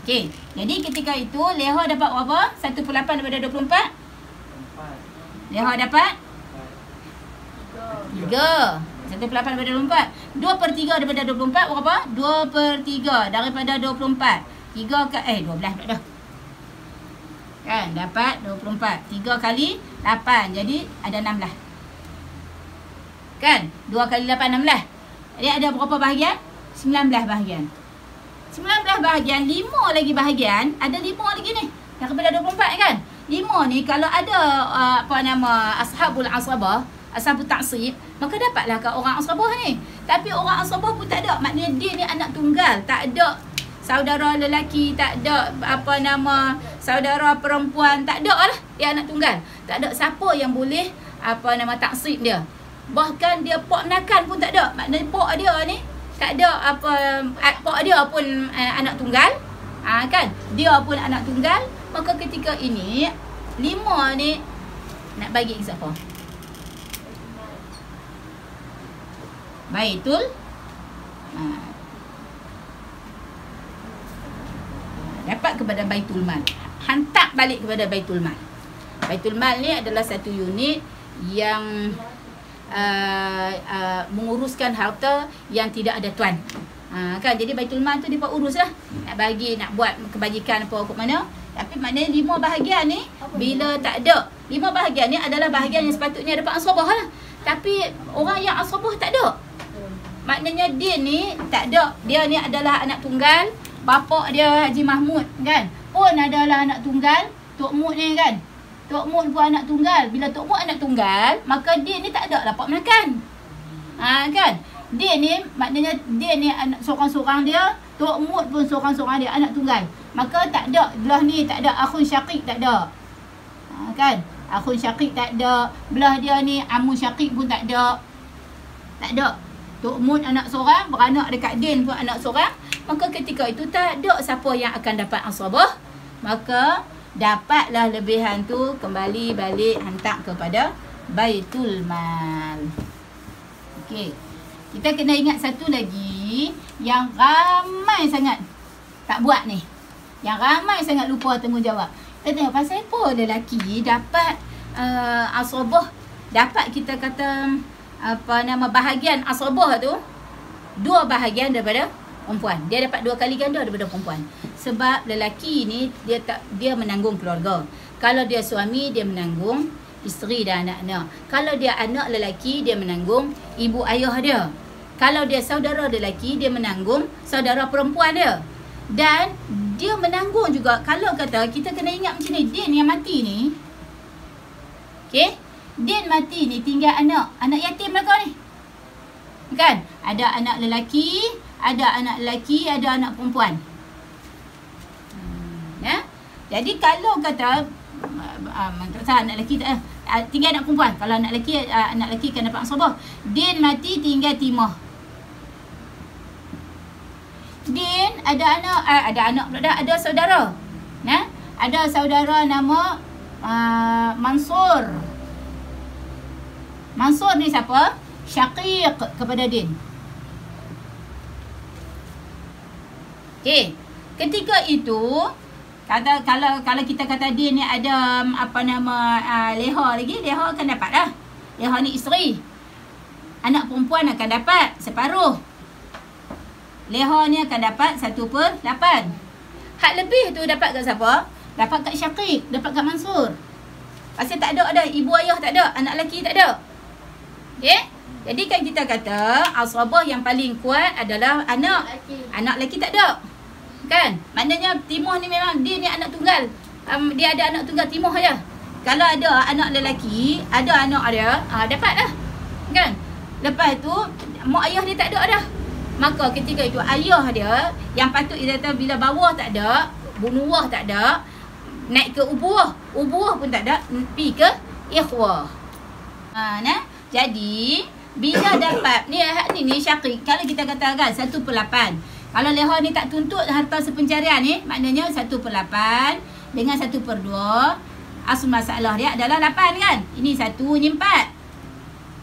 Okey. Jadi ketika itu leha dapat berapa? 1/8 daripada 24. Leha dapat 3. 1/8 daripada 24. 2/3 daripada 24 berapa? 2/3 daripada 24. 3 ke 12 dah. Kan dapat 24. 3 kali 8. Jadi ada 16. Kan? 2 kali 8 16. Jadi ada berapa bahagian? 19 bahagian. 19 bahagian, 5 lagi bahagian, ada 5 lagi ni. Daripada 24 kan? 5 ni kalau ada ashabul asrabah, ashabul taksib, maka dapatlah kat orang asrabah ni. Tapi orang asrabah pun tak ada. Maknanya dia ni anak tunggal, tak ada saudara lelaki, tak ada saudara perempuan, tak ada lah. Dia anak tunggal. Tak ada siapa yang boleh taksib dia. Bahkan dia pak menakan pun tak ada. Maknanya pak dia ni tak ada pak dia pun anak tunggal. Kan? Dia pun anak tunggal. Maka ketika ini 5 ni nak bagi ke siapa? Baitul Mal. Dapat kepada Baitul Mal. Hantar balik kepada Baitul Mal. Baitul Mal ni adalah satu unit yang menguruskan harta yang tidak ada tuan. Kan, jadi Baitul Mal tu dia buat urus lah. Nak bagi, nak buat kebajikan apa kot mana. Tapi maknanya 5 bahagian ni bila tak ada. 5 bahagian ni adalah bahagian yang sepatutnya dapat asrabah lah. Tapi orang yang asrabah tak ada. Maknanya dia ni tak ada. Dia ni adalah anak tunggal. Bapak dia Haji Mahmud kan pun adalah anak tunggal. Tok Mut ni kan, Tok Mut pun anak tunggal. Bila Tok Mut anak tunggal, maka dia ni tak ada dapat makan. Kan? Dia ni maknanya dia ni anak seorang-seorang dia. Tok Mut pun seorang-seorang dia, anak tunggal. Maka tak ada belah ni, tak ada akhun syaqiq, tak ada. Kan? Akhun syaqiq tak ada. Belah dia ni amun syaqiq pun tak ada. Tak ada. Tok Mut anak seorang, beranak dekat din pun anak seorang. Maka ketika itu tak ada siapa yang akan dapat asrabah. Maka dapatlah lebihan tu kembali balik hantar kepada Baitul Mal. Okey. Kita kena ingat satu lagi yang ramai sangat tak buat ni. Yang ramai sangat lupa tanggungjawab. Kita tengok pasal apa lelaki dapat asrabah, dapat kita kata bahagian asrabah tu 2 bahagian daripada perempuan. Dia dapat 2 kali ganda daripada perempuan. Sebab lelaki ni dia menanggung keluarga. Kalau dia suami, dia menanggung isteri dan anak-anak. Kalau dia anak lelaki, dia menanggung ibu ayah dia. Kalau dia saudara lelaki, dia menanggung saudara perempuan dia. Dan dia menanggung juga, kalau kata kita kena ingat macam ni, din yang mati ni, okey, Din mati ni tinggal anak yatim lah kau ni. Kan? Ada anak lelaki, ada anak perempuan. Ya. Jadi kalau kata anak lelaki tinggal anak perempuan. Kalau anak lelaki kan dapat asbah. Din mati tinggal timah. Din ada saudara. Nah, ada saudara nama Mansur. Mansur ni siapa? Syaqiq kepada Din. Okey. Ketika itu kalau kita kata Din ni ada leha lagi, leha akan dapat dah. Leha ni isteri. Anak perempuan akan dapat separuh. Leha ni akan dapat 1/8. Hak lebih tu dapat kat siapa? Dapat kat Syaqiq, dapat kat Mansur. Pasal tak ada dah, ibu ayah tak ada, anak lelaki tak ada. Okey? Jadi kan kita kata asbah yang paling kuat adalah anak. Anak lelaki tak ada. Kan? Maknanya timah ni memang dia ni anak tunggal. Dia ada anak tunggal timah aja. Kalau ada anak lelaki, ada anak dia, dapat dah. Kan? Lepas tu mak ayah dia tak ada dah. Maka ketika itu ayah dia yang patut dia kata bila bawah tak ada, bunuah tak ada, naik ke ubuah pun tak ada, pergi ke ikhwah. Nah, jadi bila dapat ni Syaqiq, kalau kita kata kan 1/8. Kalau leha ni tak tuntut harta sepencarian ni, maknanya 1/8 dengan 1/2, asal masalah dia adalah 8 kan? Ini 1, ni 4.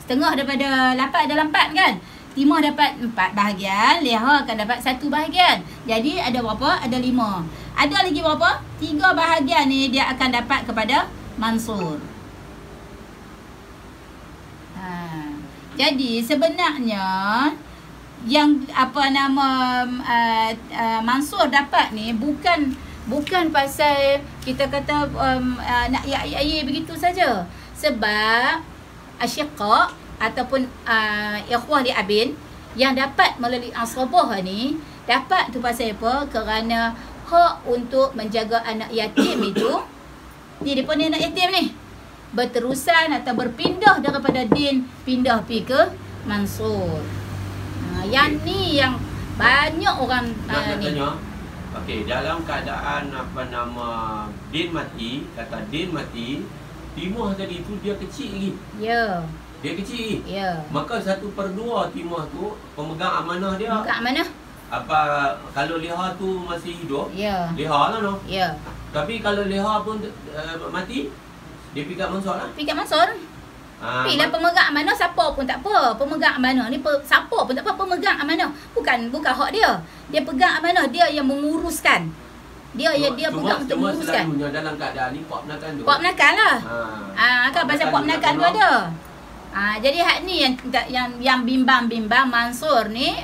Setengah daripada 8 adalah 4 kan? Timah dapat 4 bahagian, leha akan dapat 1 bahagian. Jadi ada berapa? Ada 5. Ada lagi berapa? 3 bahagian ni dia akan dapat kepada Mansur. Jadi sebenarnya yang Mansur dapat ni bukan pasal kita kata nak ya begitu saja. Sebab asyiqa ataupun ikhwah li abin yang dapat melalui asbah ni, dapat tu pasal apa? Kerana hak untuk menjaga anak yatim itu, ni depa ni anak yatim ni berterusan atau berpindah daripada Din pindah pi ke Mansur. Yang ni yang banyak orang ni. Okey, dalam keadaan Din mati, kata Din mati, timah tadi tu dia kecil lagi. Ya. Dia kecil. Ya. Maka 1/2 timah tu pemegang amanah dia. Pemegang amanah. Kalau leha tu masih hidup? Ya. Leha lah no. Ya. Tapi kalau leha pun mati, dia pergi kat Mansur lah. Pergi kat Mansur. Bila pemegang amanah siapa pun tak apa. Pemegang amanah ni siapa pun tak apa, pemegang amanah. Bukan hak dia. Dia pegang amanah, dia yang menguruskan. Dia pegang untuk menguruskan. Selalunya dalam keadaan ni pak penakan tu. Pak penakan lah. Kan pasal pak penakan tu ada. Jadi hak ni yang bimbang Mansur ni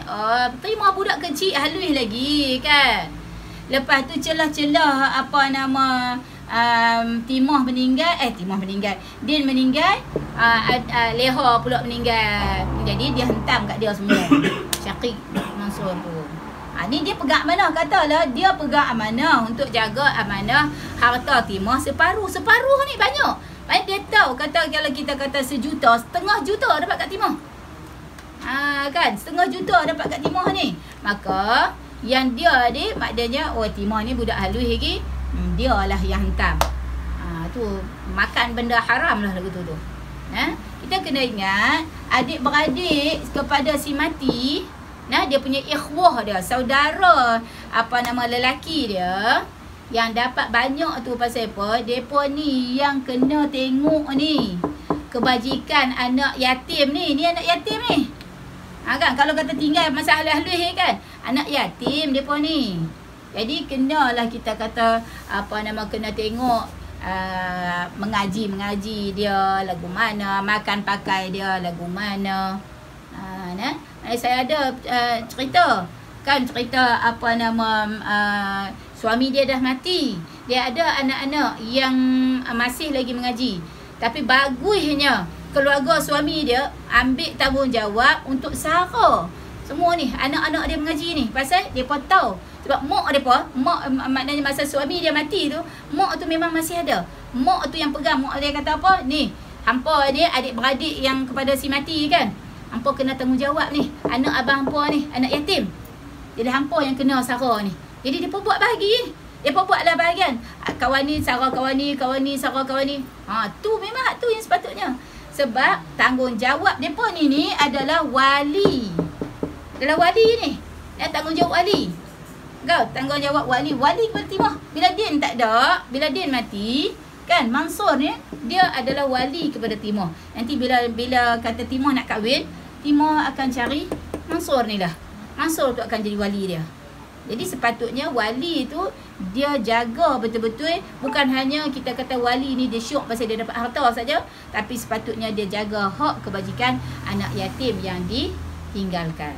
terima budak kecil halus lagi kan. Lepas tu celah-celah Timah meninggal, Din meninggal, leha pula meninggal. Jadi dia hentam kat dia semua. Syaqiq Mansur tu. Ni dia pegang amanah, katalah dia pegang amanah untuk jaga amanah harta timah separuh ni banyak. Baik dia tahu kata kalau kita kata 1 juta, 1/2 juta dapat kat timah. Kan 1/2 juta dapat kat timah ni. Maka yang dia ni maknanya timah ni budak halus lagi, dia lah yang hentam. Tu makan benda haram lah lagu tu. Kita kena ingat adik-beradik kepada si mati, dia punya ikhwah dia, saudara lelaki dia yang dapat banyak tu pasal apa? Depa ni yang kena tengok ni kebajikan anak yatim ni. Ni anak yatim ni. Kan kalau kata tinggal masa halus-halus kan, anak yatim depa ni. Jadi kenalah kita kata kena tengok mengaji dia lagu mana, makan pakai dia lagu mana. Saya ada cerita suami dia dah mati. Dia ada anak-anak yang masih lagi mengaji. Tapi bagusnya keluarga suami dia ambil tanggungjawab untuk sara semua ni anak-anak dia mengaji ni. Pasal depa tahu sebab mak maknanya masa suami dia mati tu, mak tu memang masih ada. Mak tu yang pegang, mak dia kata apa? Ni, hampa ni adik-beradik yang kepada si mati kan. Hampa kena tanggungjawab ni. Anak abang hampa ni, anak yatim. Jadi hampa yang kena sara ni. Jadi depa buat bahagi ni. Depa buatlah bahagian. Kawan ni sara kawan ni, kawan ni sara kawan ni. Tu memang hak tu yang sepatutnya. Sebab tanggungjawab depa ni adalah wali. Adalah wali ni. Tanggungjawab wali. Kau tanggungjawab wali. Wali kepada timah. Bila Din tak ada, bila Din mati, kan Mansur ni dia adalah wali kepada timah. Nanti bila kata timah nak kahwin, timah akan cari Mansur ni lah. Mansur tu akan jadi wali dia. Jadi sepatutnya wali tu dia jaga betul-betul, bukan hanya kita kata wali ni dia syok pasal dia dapat harta saja, tapi sepatutnya dia jaga hak kebajikan anak yatim yang ditinggalkan.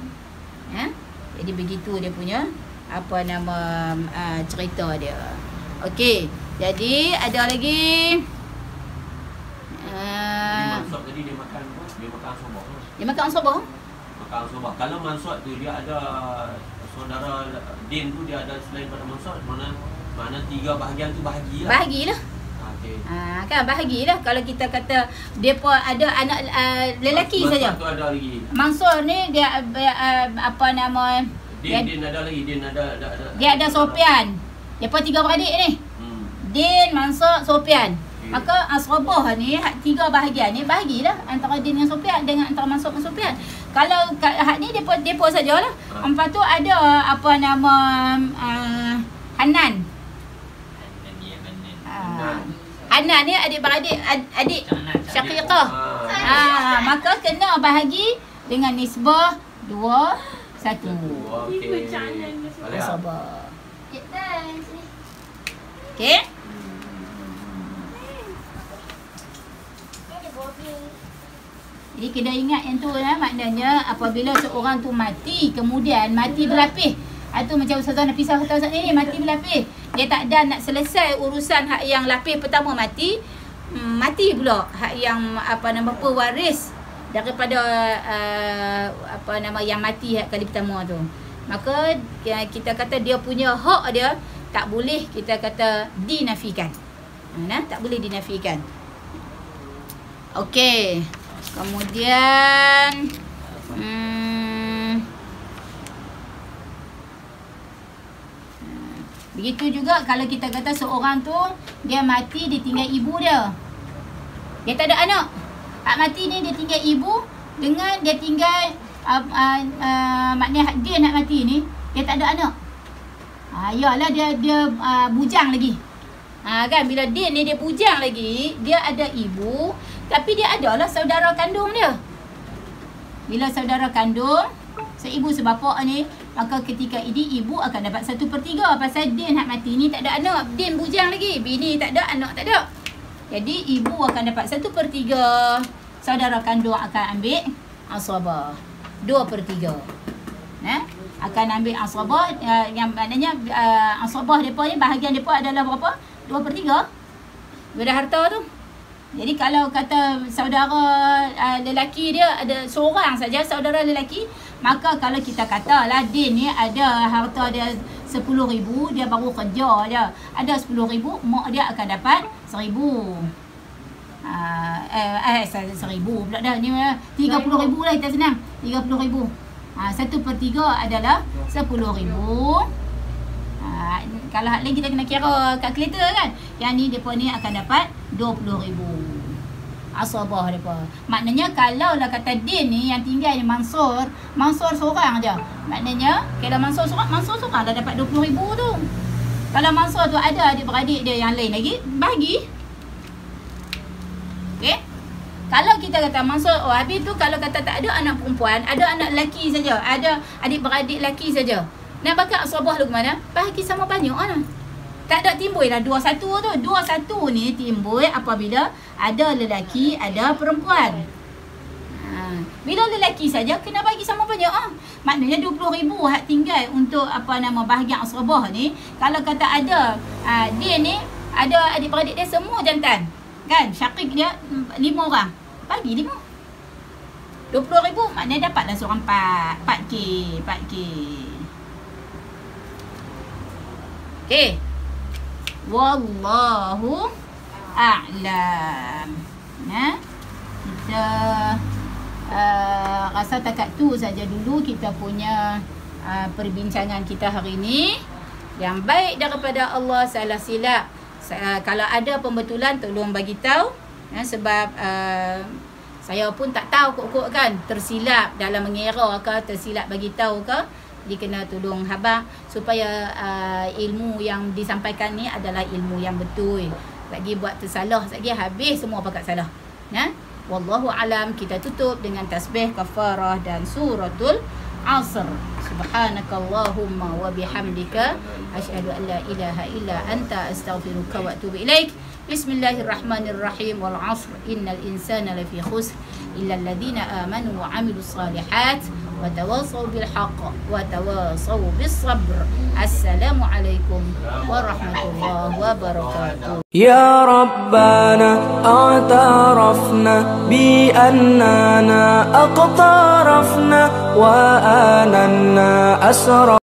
Jadi begitu dia punya apa nama cerita dia. Okey, jadi ada lagi Mansur tadi dia makan apa? Dia makan sobah. Dia makan sobah. Makan sobah. Kalau Mansur tu dia ada saudara Din tu, dia ada selain pada Mansur, mana 3 bahagian tu bahagilah. Bahagilah. Okey. Kan bahagilah. Kalau kita kata depa ada anak lelaki saja. Mansur tu ada lagi. Mansur ni dia apa nama Din ada lagi. Dia ada Sofian. Depa 3 beradik ni. Din, Mansur, Sofian. Maka asrabah ni 3 bahagian ni bahagilah antara Din dengan Sofian dengan antara Mansur dan Sofian. Kalau hak ni depa sajalah. Lepas tu ada apa nama Hanan. Hanan ni adik-beradik adik syaqiqah. Maka kena bahagi dengan nisbah 2-1. Okey. Sabar. Kita sini. Okey. Jadi kena ingat yang tu maknanya apabila seorang tu mati, kemudian mati berlapis. Itu macam Ustazah Nafisah kata saat ni, mati berlapis. Dia tak ada nak selesai urusan hak yang lapis pertama mati, mati pula hak yang apa nama pewaris daripada apa nama yang mati hak kali pertama tu. Maka kita kata dia punya hak dia tak boleh kita kata dinafikan. Tak boleh dinafikan. Okey. Kemudian begitu juga kalau kita kata seorang tu dia mati ditinggal ibu dia. Dia tak ada anak. Hak mati ni dia tinggal ibu dengan dia tinggal maknanya dia nak mati ni dia tak ada anak. Yalah dia bujang lagi. Kan bila dia ni dia bujang lagi, dia ada ibu tapi dia adalah saudara kandung dia. Bila saudara kandung seibu sebapa ni, maka ketika ini ibu akan dapat 1/3 pasal dia nak mati ni tak ada anak, dia bujang lagi, bini tak ada, anak tak ada. Jadi ibu akan dapat 1/3, saudara kandung akan ambil asabah 2/3. Akan ambil asabah yang maknanya asabah depa ni bahagian depa adalah berapa? 2/3 pada harta tu. Jadi kalau kata saudara lelaki dia ada seorang saja saudara lelaki, maka kalau kita katalah Din ni ada harta dia 10,000, dia baru kerja je, ada 10,000, mak dia akan dapat 1,000. 1,000 pula dah ni 30,000 lah kita senang. 30,000. 1/3 adalah 10,000. Kalau hak lain kita kena kira kalkulator kan. Yang ni depa ni akan dapat 20,000. Asabah depa. Maknanya kalau lah kata Din ni yang tinggal ni Mansur seorang aja. Maknanya kalau Mansur seorang dah dapat 20,000 tu. Kalau Mansur tu ada adik-beradik dia yang lain lagi, bagi. Okey? Kalau kita kata Mansur, habis tu kalau kata tak ada anak perempuan, ada anak lelaki saja, ada adik-beradik lelaki saja. Nak bakal asabah lu ke mana? Bahagi sama banyak lah. Tak ada timbul lah 2-1 tu. 2-1 ni timbul apabila ada lelaki, ada perempuan. Bila lelaki saja kena bagi sama banyak Maknanya 20,000 hak tinggal untuk apa nama bahagian asabah ni. Kalau kata ada dia ni ada adik-beradik dia semua jantan. Kan? Syakik dia 5 orang. Bagi 5. 20,000 maknanya dapatlah seorang 4K. Okay. Wallahu a'lam. kita rasa takat tu saja dulu kita punya perbincangan kita hari ini. Yang baik daripada Allah salah silap. Kalau ada pembetulan tolong bagi tahu, sebab saya pun tak tahu kok kan, tersilap dalam mengira ke, tersilap bagi tahu ke, dia kena tolong habaq supaya ilmu yang disampaikan ni adalah ilmu yang betul. Lagi buat tersalah lagi habis semua pakat salah. Wallahu alam. Kita tutup dengan tasbih kafarah dan suratul Asr. Subhanakallahumma wa bihamdika asyhadu an la ilaha illa anta astaghfiruka wa atubu ilaik. Bismillahirrahmanirrahim. Wal 'asr innal insana lafi khusr illa alladhina amanu wa 'amilus salihat wa tawassaw bil haqq wa tawassaw bis sabr. Assalamu alaikum warahmatullahi wabarakatuh. يا ربنا اعترفنا بأننا اقترفنا وآننا أسرفنا